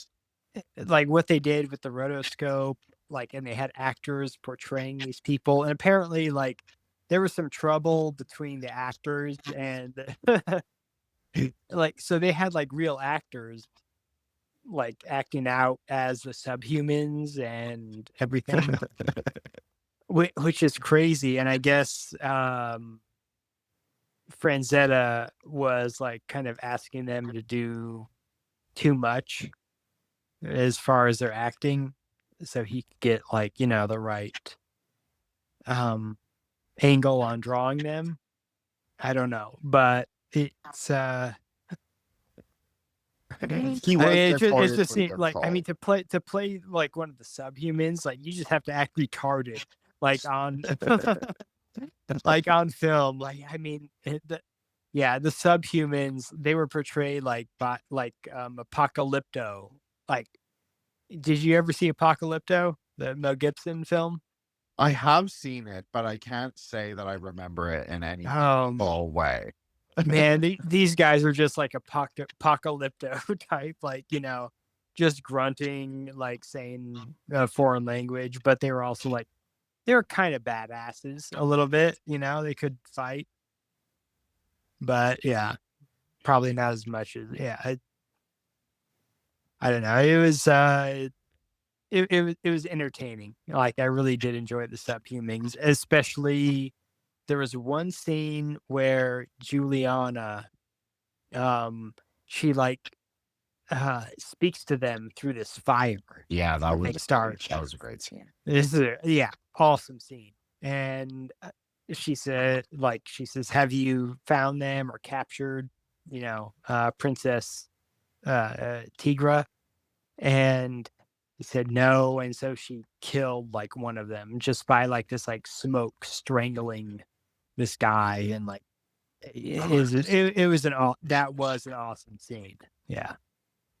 and like what they did with the rotoscope, like, and they had actors portraying these people, and apparently like there was some trouble between the actors and like so they had like real actors like acting out as the subhumans and everything, which is crazy. And I guess Franzetta was like kind of asking them to do too much as far as their acting, so he could get like the right angle on drawing them. I don't know, but it's He I was mean, it just notoriously seemed like, I mean, difficult. to play like one of the subhumans, like you just have to act retarded, like on like on film. Like I mean, yeah, the subhumans, they were portrayed like by like Apocalypto. Like, did you ever see Apocalypto, the Mel Gibson film? I have seen it, but I can't say that I remember it in any Um, full way. Man, these guys are just like Apocalypto type, like just grunting, like saying a foreign language, but they were also like they were kind of badasses a little bit. They could fight, but yeah, probably not as much as yeah. I don't know. It was it was entertaining. Like I really did enjoy the subhumans, especially there was one scene where Juliana she like speaks to them through this fire. Yeah, Like stars. that was a great scene. This is awesome scene. And she says, have you found them or captured, Princess Tigra? And he said no, and so she killed like one of them just by like this like smoke strangling this guy, and like it was that was an awesome scene. Yeah,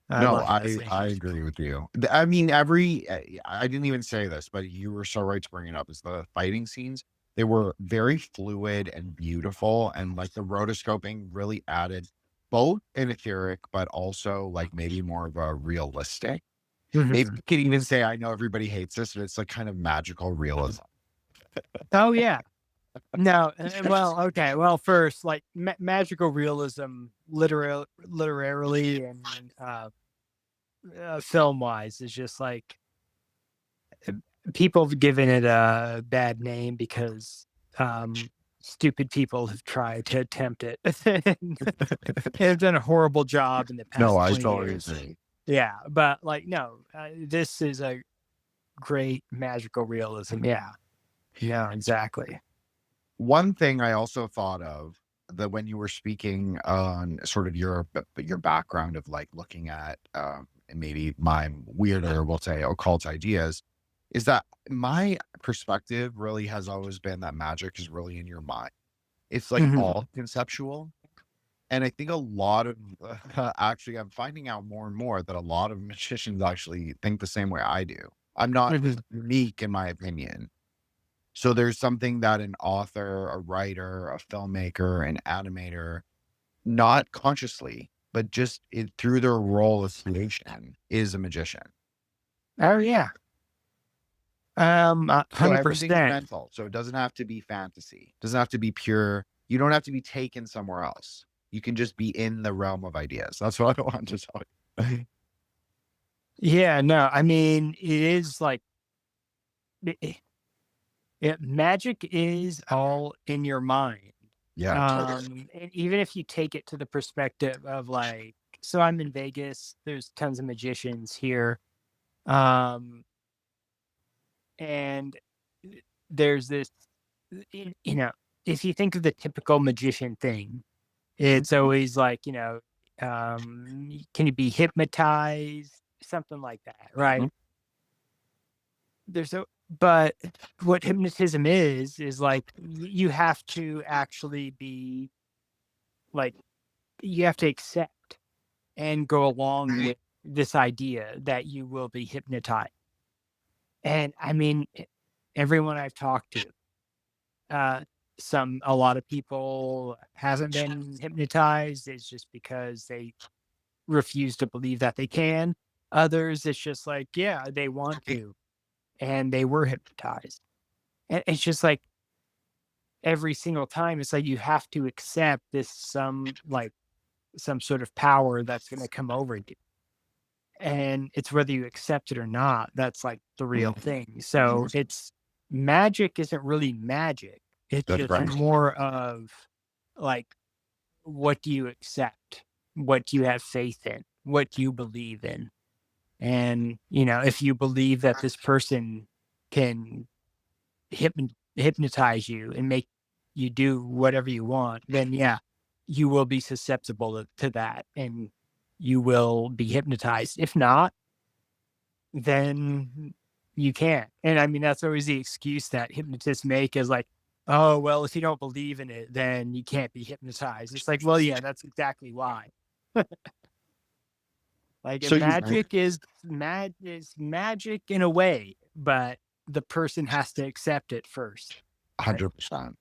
I No, love that scene. I agree with you. I didn't even say this, but you were so right to bring it up. Is the fighting scenes, they were very fluid and beautiful, and like the rotoscoping really added both an etheric, but also like maybe more of a realistic. Maybe you could even say, I know everybody hates this, but it's like kind of magical realism. Oh yeah. No, well, okay. Well, first, like magical realism, literally, and film wise, is just like people have given it a bad name because stupid people have tried to attempt it. They've done a horrible job in the past. No, I 20 totally years. agree. Yeah, but like, no, this is a great magical realism. Yeah, exactly. One thing I also thought of that when you were speaking on sort of your background of like looking at maybe my weirder, we'll say, occult ideas, is that my perspective really has always been that magic is really in your mind. It's like all conceptual. And I think a lot of actually, I'm finding out more and more that a lot of magicians actually think the same way I do. I'm not unique in my opinion. So there's something that an author, a writer, a filmmaker, an animator, not consciously, but just through their role of creation, is a magician. Oh yeah. So 100%. everything's mental. So it doesn't have to be fantasy. It doesn't have to be pure. You don't have to be taken somewhere else. You can just be in the realm of ideas. That's what I want to tell you. Yeah, no, I mean, it is like magic is all in your mind. Yeah. And even if you take it to the perspective of like, so I'm in Vegas, there's tons of magicians here. And there's this, if you think of the typical magician thing, it's always like, can you be hypnotized? Something like that, right? But what hypnotism is like you have to actually be like, you have to accept and go along with this idea that you will be hypnotized. And I mean, everyone I've talked to, a lot of people haven't been hypnotized. It's just because they refuse to believe that they can. Others, it's just like, yeah, they want to, and they were hypnotized. And it's just like every single time, it's like you have to accept this some sort of power that's going to come over you. And it's whether you accept it or not, that's like the real thing. So it's magic isn't really magic. It's just more of like, what do you accept? What do you have faith in? What do you believe in? And, if you believe that this person can hypnotize you and make you do whatever you want, then yeah, you will be susceptible to that and you will be hypnotized. If not, then you can't. And I mean, that's always the excuse that hypnotists make, is like, oh, well, if you don't believe in it, then you can't be hypnotized. It's like, well, yeah, that's exactly why. Like, so magic is magic in a way, but the person has to accept it first. 100%.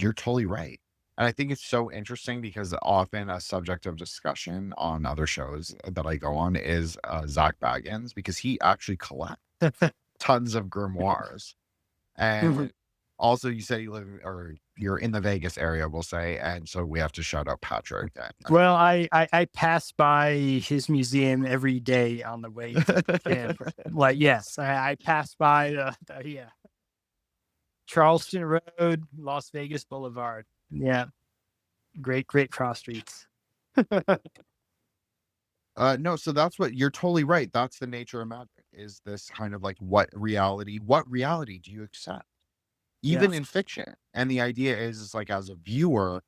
You're totally right. And I think it's so interesting because often a subject of discussion on other shows that I go on is Zach Baggins, because he actually collects tons of grimoires. And also, you said you're in the Vegas area, we'll say, and so we have to shout out Patrick. Well, I pass by his museum every day on the way. Like, yes, I pass by Charleston Road, Las Vegas Boulevard. Yeah, great cross streets. No, so that's what you're totally right. That's the nature of magic. Is this kind of like what reality do you accept? Even in fiction. And the idea is like, as a viewer,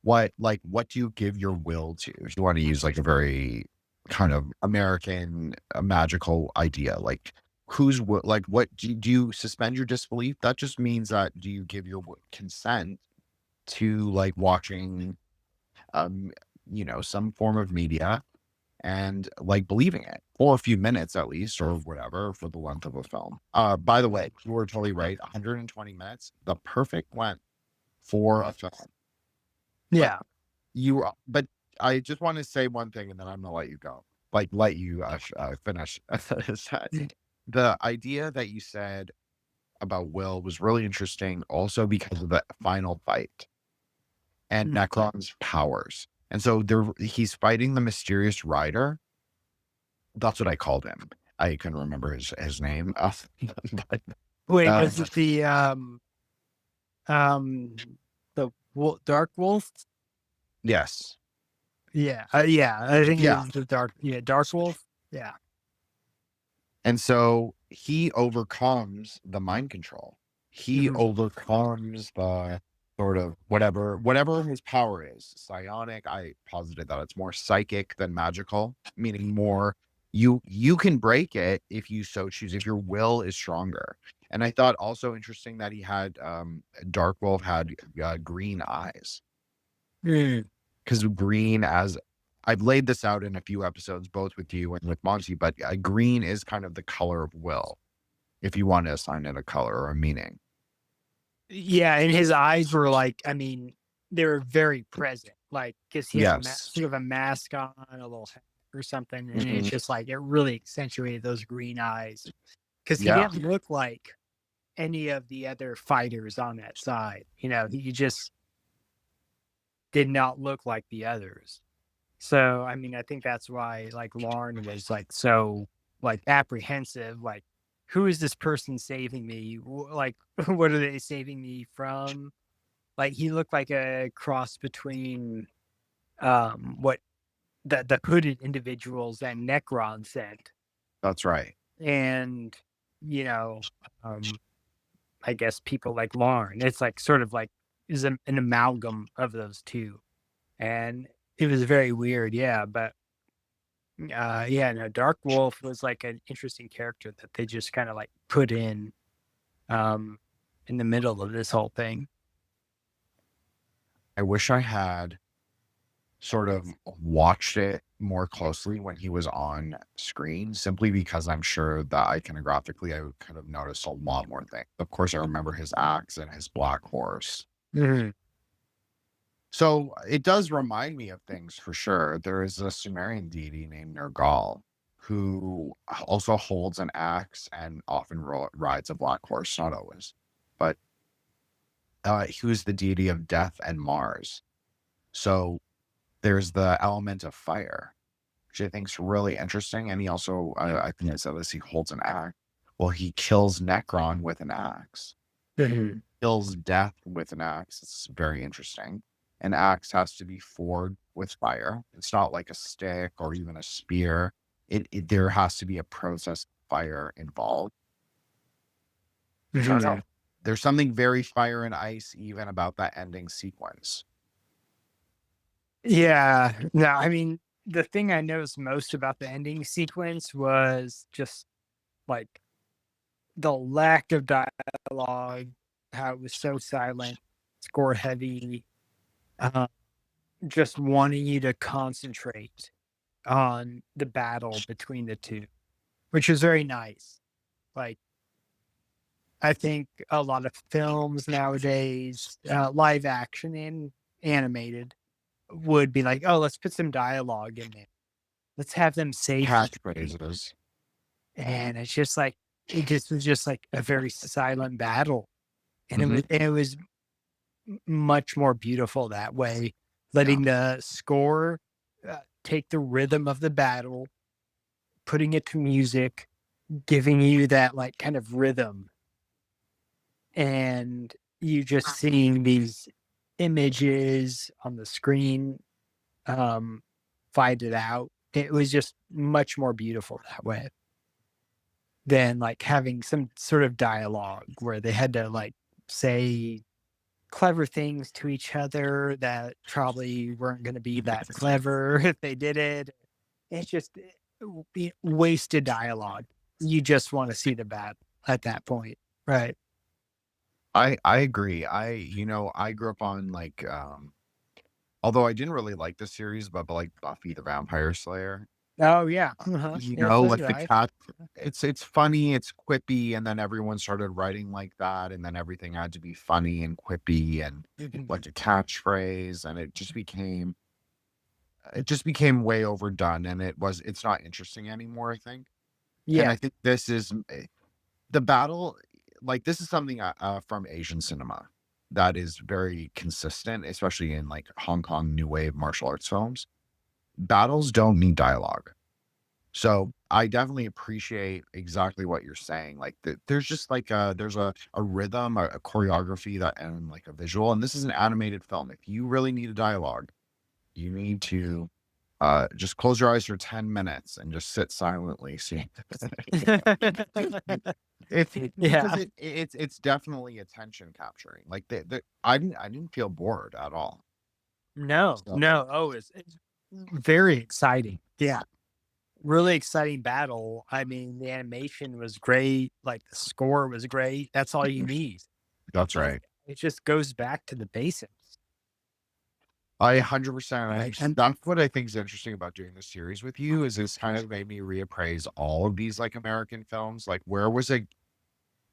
what do you give your will to? If you want to use like a very kind of American magical idea. Like, who's what? Like, what do you suspend your disbelief? That just means that do you give your consent to like watching, um, some form of media and like believing it for a few minutes at least, or whatever for the length of a film. By the way, you were totally right. 120 minutes, the perfect length for a film. Yeah. But I just want to say one thing, and then I'm gonna let you go. Like, let you finish. The idea that you said about Will was really interesting, also because of the final fight and Necron's powers. And so he's fighting the mysterious rider. That's what I called him. I couldn't remember his name. But, Wait, was it the Dark Wolf? yes. Yeah, yeah. I think Yeah. it was the Dark Wolf. Yeah. And so he overcomes the mind control. He overcomes the sort of whatever his power is. Psionic, I posited that it's more psychic than magical, meaning more you can break it if you so choose, if your will is stronger. And I thought also interesting that he had Dark Wolf had green eyes. Because green, as I've laid this out in a few episodes, both with you and with Monty, but green is kind of the color of will, if you want to assign it a color or a meaning. Yeah, and his eyes were like, I mean, they were very present, like, because he had sort of a mask on, a little hat or something, and it's just like, it really accentuated those green eyes, because he didn't look like any of the other fighters on that side. He just did not look like the others. So, I mean, I think that's why, like, Lauren was, like, so, like, apprehensive, like, who is this person saving me? Like, what are they saving me from? Like, he looked like a cross between what the hooded individuals that Necron sent. That's right. And, I guess people like Lauren, it's like sort of like is an amalgam of those two. And it was very weird, yeah. But no, Dark Wolf was like an interesting character that they just kind of like put in the middle of this whole thing. I wish I had sort of watched it more closely when he was on screen, simply because I'm sure that iconographically I could have noticed a lot more things. Of course, I remember his axe and his black horse. So it does remind me of things for sure. There is a Sumerian deity named Nergal who also holds an axe and often rides a black horse, not always, but who's the deity of death and Mars. So there's the element of fire, which I think is really interesting. And he also, I think I said this, he holds an axe. Well, he kills Necron with an axe. Kills death with an axe. It's very interesting. An axe has to be forged with fire. It's not like a stick or even a spear. There has to be a process of fire involved. There's something very fire and ice even about that ending sequence. Yeah. No, I mean, the thing I noticed most about the ending sequence was just like the lack of dialogue, how it was so silent, score heavy, just wanting you to concentrate on the battle between the two, which was very nice. Like, I think a lot of films nowadays, live action and animated, would be like, oh, let's put some dialogue in there. Let's have them say catchphrases. And it's just like, it just was just like a very silent battle. And it was much more beautiful that way, letting the score take the rhythm of the battle, putting it to music, giving you that like kind of rhythm. And you just seeing these images on the screen fight it out. It was just much more beautiful that way than like having some sort of dialogue where they had to like say clever things to each other that probably weren't going to be that clever if they did it. it's just wasted dialogue. You just want to see the bad at that point, right? I agree. I grew up on although I didn't really like the series, but like Buffy the Vampire Slayer. Oh yeah, uh-huh. Yeah, so Like do the I. cat, it's funny, it's quippy, and then everyone started writing like that, and then everything had to be funny and quippy and like a catchphrase, and it just became way overdone, and it's not interesting anymore, I think. And Yeah. I think this is the battle, like this is something from Asian cinema that is very consistent, especially in like Hong Kong new wave martial arts films. Battles don't need dialogue. So I definitely appreciate exactly what you're saying. Like there's just like there's a rhythm, a choreography that and like a visual. And this is an animated film. If you really need a dialogue, you need to just close your eyes for 10 minutes and just sit silently. See, Yeah. because it's definitely attention capturing. Like I didn't feel bored at all. No, So no. Oh, it's very exciting. Yeah. Really exciting battle. I mean, the animation was great. Like the score was great. That's all you need. that's Like right. it just goes back to the basics. I 100%. And That's what I think is interesting about doing this series with you is it's kind of made me reappraise all of these like American films. Like where was it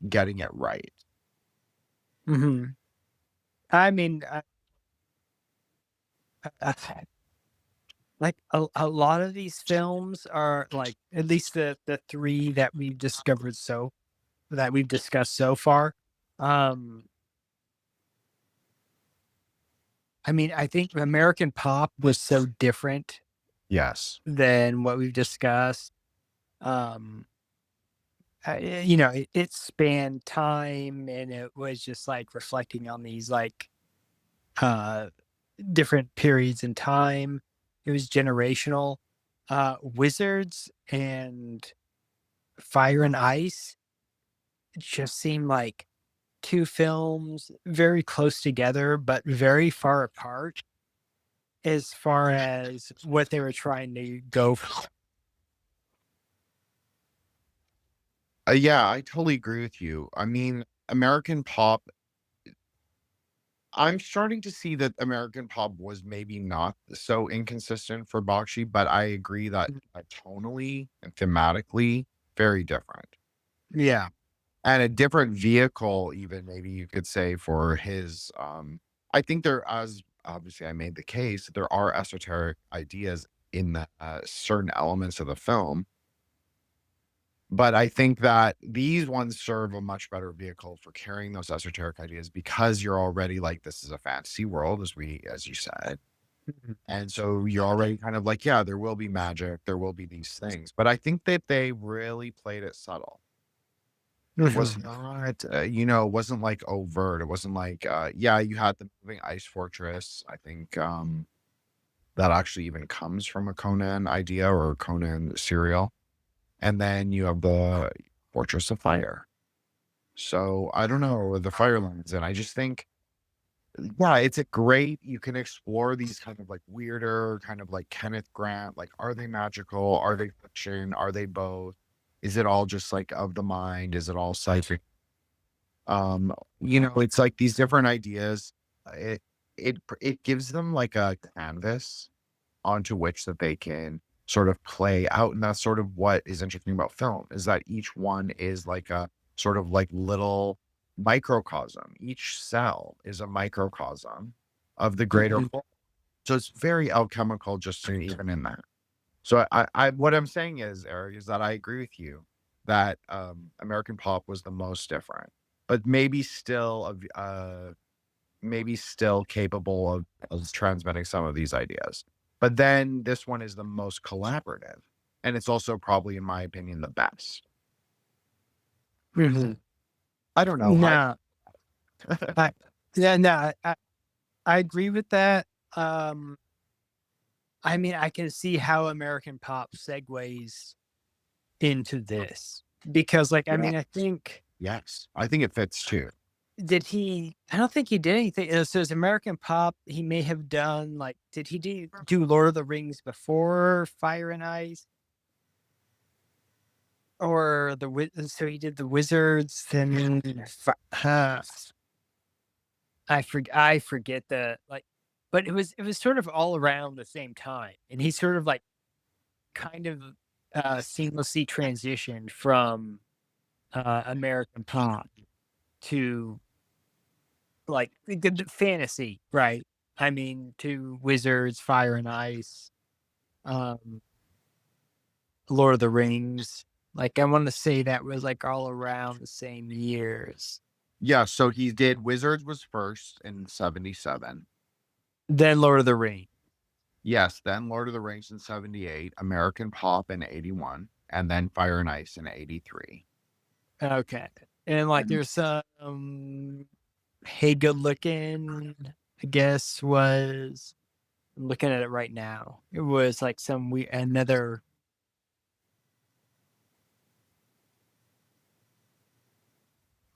getting it right? mhm. I mean, uh, like a lot of these films are like at least the three that we've discussed so far. Um, I mean, I think American Pop was so different Yes. than what we've discussed. Um, it spanned time, and it was just like reflecting on these like uh different periods in time. It was generational. Wizards and Fire and Ice just seemed like two films very close together, but very far apart as far as what they were trying to go for. Yeah, I totally agree with you. I mean, American Pop, I'm starting to see that American Pop was maybe not so inconsistent for Bakshi, but I agree that tonally and thematically, very different. Yeah. And a different vehicle, even maybe you could say, for his I think there, as obviously I made the case, there are esoteric ideas in the certain elements of the film, but I think that these ones serve a much better vehicle for carrying those esoteric ideas because you're already like, this is a fantasy world, as you said. Mhm. And so you're already kind of like, yeah, there will be magic, there will be these things. But I think that they really played it subtle. It was Mhm. not, it wasn't like overt. It wasn't like, yeah, you had the moving ice fortress. I think that actually even comes from a Conan idea or a Conan serial. And then you have the Fortress of Fire. So I don't know the fire lines, and I just think, yeah, it's a great. You can explore these kind of like weirder, kind of like Kenneth Grant. Like, are they magical? Are they fiction? Are they both? Is it all just like of the mind? Is it all psychic? It's like these different ideas. It gives them like a canvas onto which that they can sort of play out. And that's sort of what is interesting about film is that each one is like a sort of like little microcosm. Each cell is a microcosm of the greater Mhm. whole. So it's very alchemical just even in that. So what I'm saying is, Eric, is that I agree with you that American Pop was the most different, but maybe still capable of transmitting some of these ideas. But then this one is the most collaborative. And it's also probably, in my opinion, the best. Mhm. I don't know. No, I, yeah, no, I agree with that. Um, I mean, I can see how American Pop segues into this because, like, I Yeah. mean, I think Yes. I think it fits too. Did he? I don't think he did anything. So his American Pop, he may have done like. Did he do Lord of the Rings before Fire and Ice, or so he did the Wizards? Then I forget the like, but it was sort of all around the same time, and he sort of like kind of seamlessly transitioned from American Pop to like the fantasy, right? I mean, to Wizards, Fire and Ice, um, Lord of the Rings. Like, I want to say that was like all around the same years. Yeah, so he did Wizards was first in 77. Then Lord of the Rings. Yes, then Lord of the Rings in 78, American Pop in 81, and then Fire and Ice in 83. Okay. And like, there's Hey Good Looking, I guess was. I'm looking at it right now. It was like another.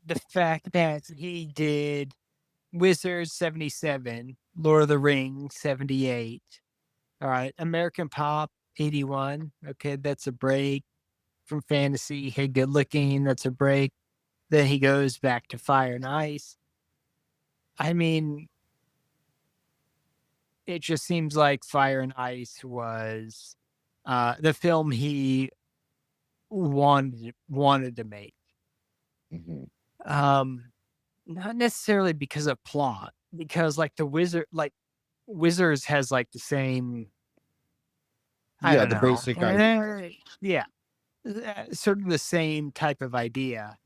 The fact that he did Wizards 77, Lord of the Rings 78. All right, American Pop 81. Okay, that's a break from fantasy. Hey, Good Looking, that's a break. Then he goes back to Fire and Ice. I mean, it just seems like Fire and Ice was the film he wanted to make. Mm-hmm. Not necessarily because of plot, because like Wizards has like the same. I Yeah, don't the know. basic idea. Yeah, sort of the same type of idea.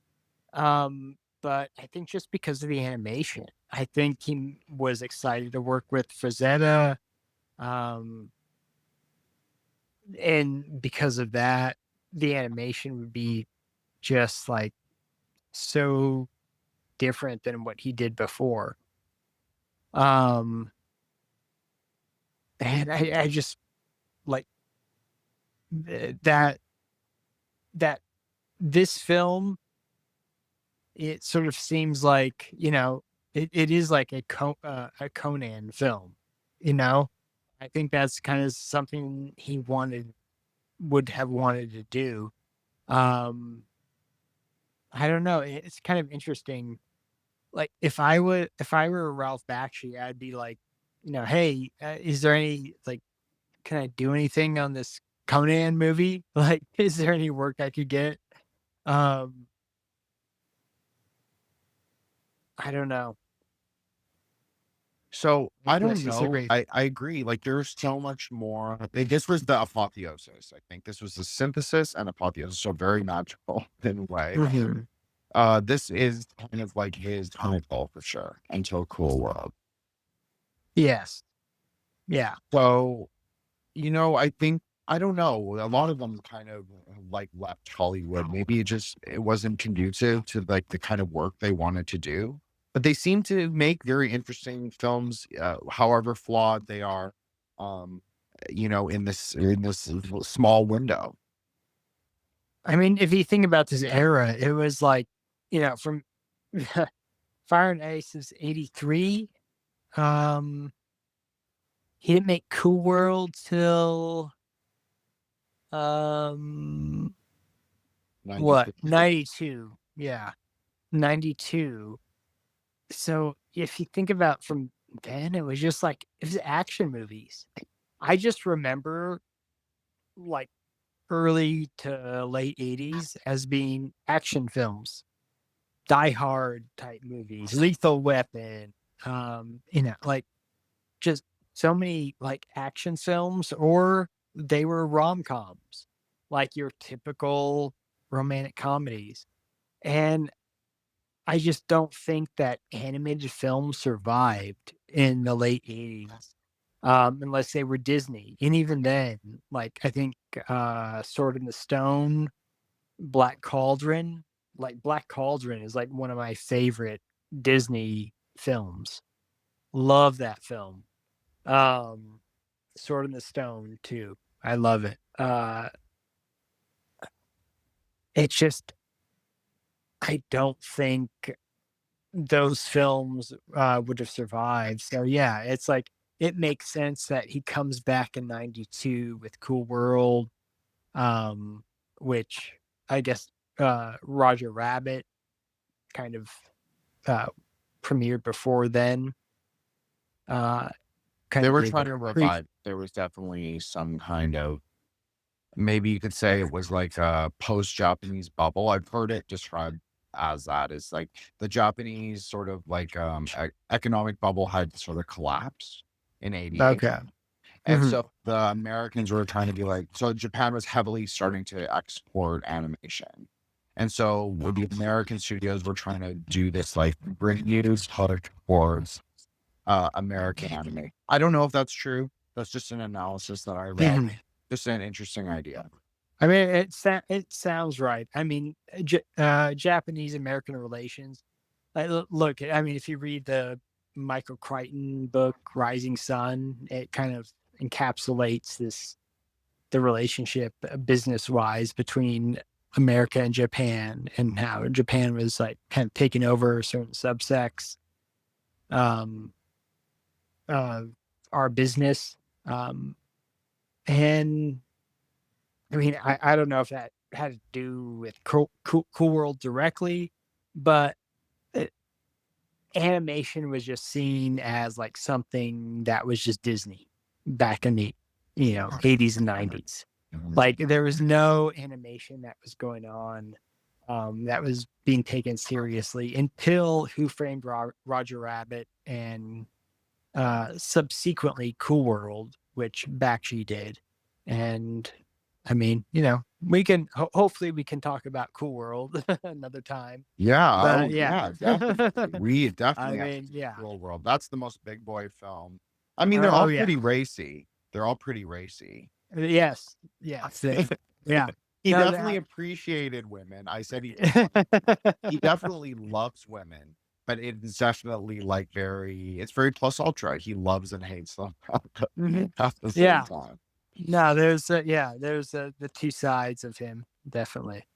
But I think just because of the animation, I think he was excited to work with Franzetta. Um, and because of that, the animation would be just like so different than what he did before. Um, and I just like that this film, it sort of seems like, it is like a Conan film, you know? I think that's kind of something he would have wanted to do. Um, I don't know. It's kind of interesting. Like if I were Ralph Bakshi, I'd be like, hey, is there any like, can I do anything on this Conan movie? Like, is there any work I could get? Um, I don't know. So I don't Let's know. disagree. I agree. Like there's so much more. This was the apotheosis. I think this was the synthesis and apotheosis. So very magical in a way. Mhm. This is kind of like his pinnacle for sure until Cool World. Yes. Yeah. So, I think I don't know. A lot of them kind of like left Hollywood. Maybe it wasn't conducive to like the kind of work they wanted to do. But they seem to make very interesting films, however flawed they are. Um, in this small window. I mean, if you think about this era, it was like, from Fire and Ice is 83. Um, he didn't make Cool World till um what 96. 92. Yeah. 92. So if you think about from then, it was just like it was action movies. I just remember like early to late 80s as being action films, Die Hard type movies, Lethal Weapon, like just so many like action films, or they were rom-coms, like your typical romantic comedies. And I just don't think that animated films survived in the late 80s. Unless they were Disney. And even then, like I think Sword in the Stone, Black Cauldron, like Black Cauldron is like one of my favorite Disney films. Love that film. Sword in the Stone too. I love it. It's just I don't think those films would have survived. So yeah, it's like it makes sense that he comes back in '92 with Cool World, which I guess Roger Rabbit kind of uh, premiered before then. Kind They of were gave trying a to pre. revive. There was definitely some kind of, maybe you could say it was like a post-Japanese bubble. I've heard it described as that. Is like the Japanese sort of like economic bubble had sort of collapsed in '88. Okay. And Mhm. so the Americans were trying to be like, so Japan was heavily starting to export animation. And so the American studios were trying to do this, like bring news towards American anime. I don't know if that's true. That's just an analysis that I read. Mhm. Just an interesting idea. I mean, it sounds right. I mean, Japanese American relations. Like, look, I mean, if you read the Michael Crichton book, Rising Sun, it kind of encapsulates the relationship business wise between America and Japan, and how Japan was like kind of taking over certain subsects, um, our business. And I mean, I don't know if that had to do with Cool World directly, but animation was just seen as like something that was just Disney back in the 80s and 90s. Like there was no animation that was going on that was being taken seriously until Who Framed Roger Rabbit and subsequently Cool World, which Bakshi did. And I mean, we can hopefully we can talk about Cool World another time. Yeah. But Oh, yeah, yeah. Definitely. We I definitely have mean, to yeah. Cool World. That's the most big boy film. I mean, they're Oh all yeah. pretty racy. They're all pretty racy. Yes. Yeah. He No, definitely appreciated women. I said he definitely loves women, but it's definitely like it's very plus ultra. He loves and hates them Mhm. at the same Yeah. time. No, there's the two sides of him, definitely.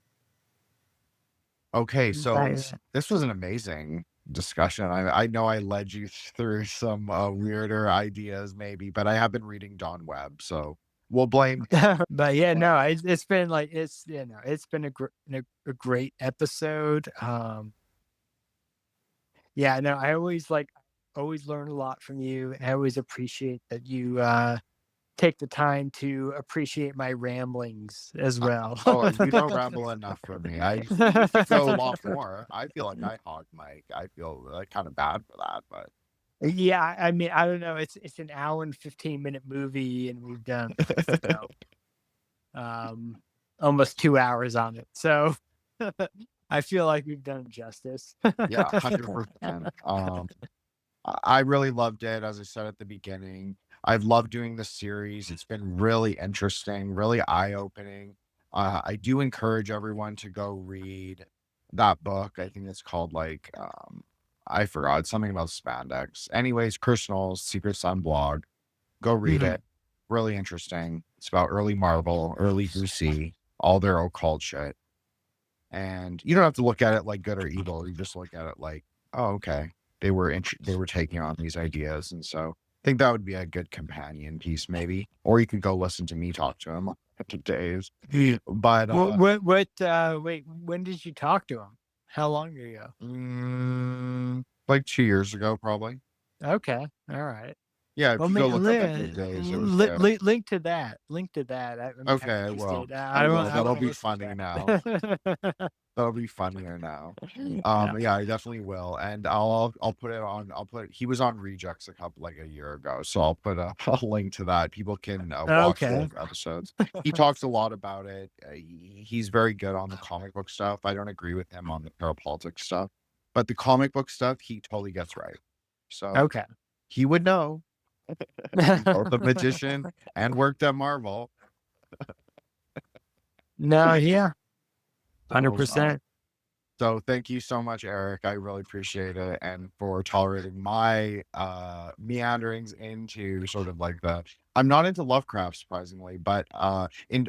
Okay, so Right. this was an amazing discussion. I know I led you through some weirder ideas, maybe, but I have been reading Don Webb, so we'll blame. But yeah, no, it's been like it's been a great episode. Yeah, no, I always learn a lot from you. I always appreciate that you take the time to appreciate my ramblings as well. Oh, you don't ramble enough for me. I could go a lot more. I feel like I hog Mike. I feel like kind of bad for that, but Yeah, I mean, I don't know. It's an hour and 15-minute movie, and we've done almost 2 hours on it. So I feel like we've done it justice. yeah, 100%. I really loved it, as I said at the beginning. I've loved doing this series. It's been really interesting, really eye-opening. I do encourage everyone to go read that book. I think it's called like I forgot something about spandex. Anyways, Chris Knowles' Secret Sun blog. Go read Mhm. it. Really interesting. It's about early Marvel, early DC, all their occult shit. And you don't have to look at it like good or evil. You just look at it like, oh, okay. They were taking on these ideas, and so I think that would be a good companion piece, maybe. Or you could go listen to me talk to him for days. But Wait, when did you talk to him? How long ago? like 2 years ago, probably. Okay, all right. Yeah, if Well, you go look up the days, it was there. link to that. Link to that. I'm Okay, interested. well, I will. want. That'll be listen to funny now. that. That'll be funnier now. Yeah. Yeah, I definitely will, and I'll put it on. He was on Rejects like a year ago, so I'll put a link to that. People can watch Okay. those episodes. He talks a lot about it. He's very good on the comic book stuff. I don't agree with him on the parapolitics stuff, but the comic book stuff he totally gets right. So Okay. he would know. He's both a magician and worked at Marvel. No, yeah, So, 100%. So thank you so much, Eric. I really appreciate it, and for tolerating my meanderings into sort of like I'm not into Lovecraft, surprisingly, but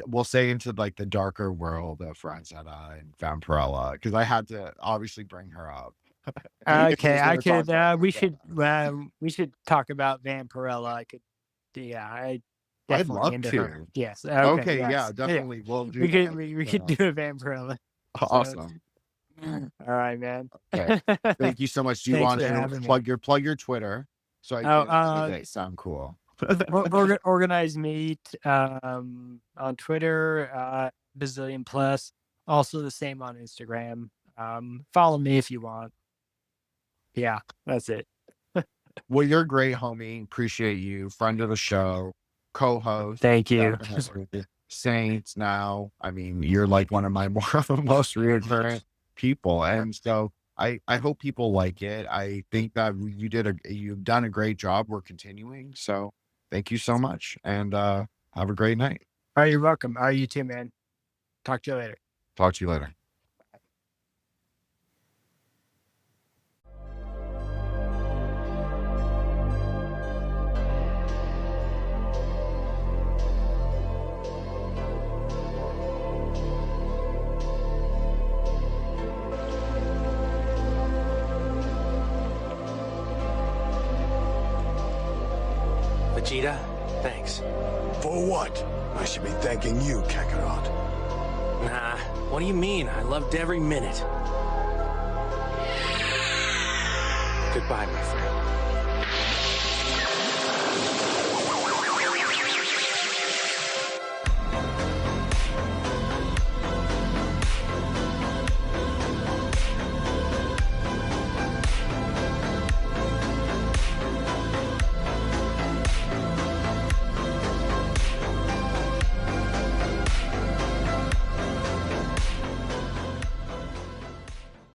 we'll say into like the darker world of Franzetta and Vampirella, because I had to obviously bring her up. Okay, I We're talking could. about We Vampirella. should talk about Vampirella. I could. Yeah, I I'd definitely love into to. her. Yes. Okay. Okay, yeah, Yes. Yeah. definitely. We'll do We could. that. We could do a Vampirella. So, Awesome. all right, man. Okay. Thank you so much. Do you Thanks want for to having me. plug your Twitter? So they sound cool. Organized meet on Twitter, Bazillion Plus. Also the same on Instagram. Follow me if you want. Yeah, that's it. Well, you're great, homie. Appreciate you. Friend of the show, co-host. Thank you. Saints now. I mean, you're like one of my most recurrent people. And so I hope people like it. I think that you've done a great job. We're continuing. So thank you so much. And have a great night. All right, you're welcome. All right, you too, man. Talk to you later. Talk to you later. Vegeta, thanks. For what? I should be thanking you, Kakarot. Nah, what do you mean? I loved every minute. Goodbye, my friend.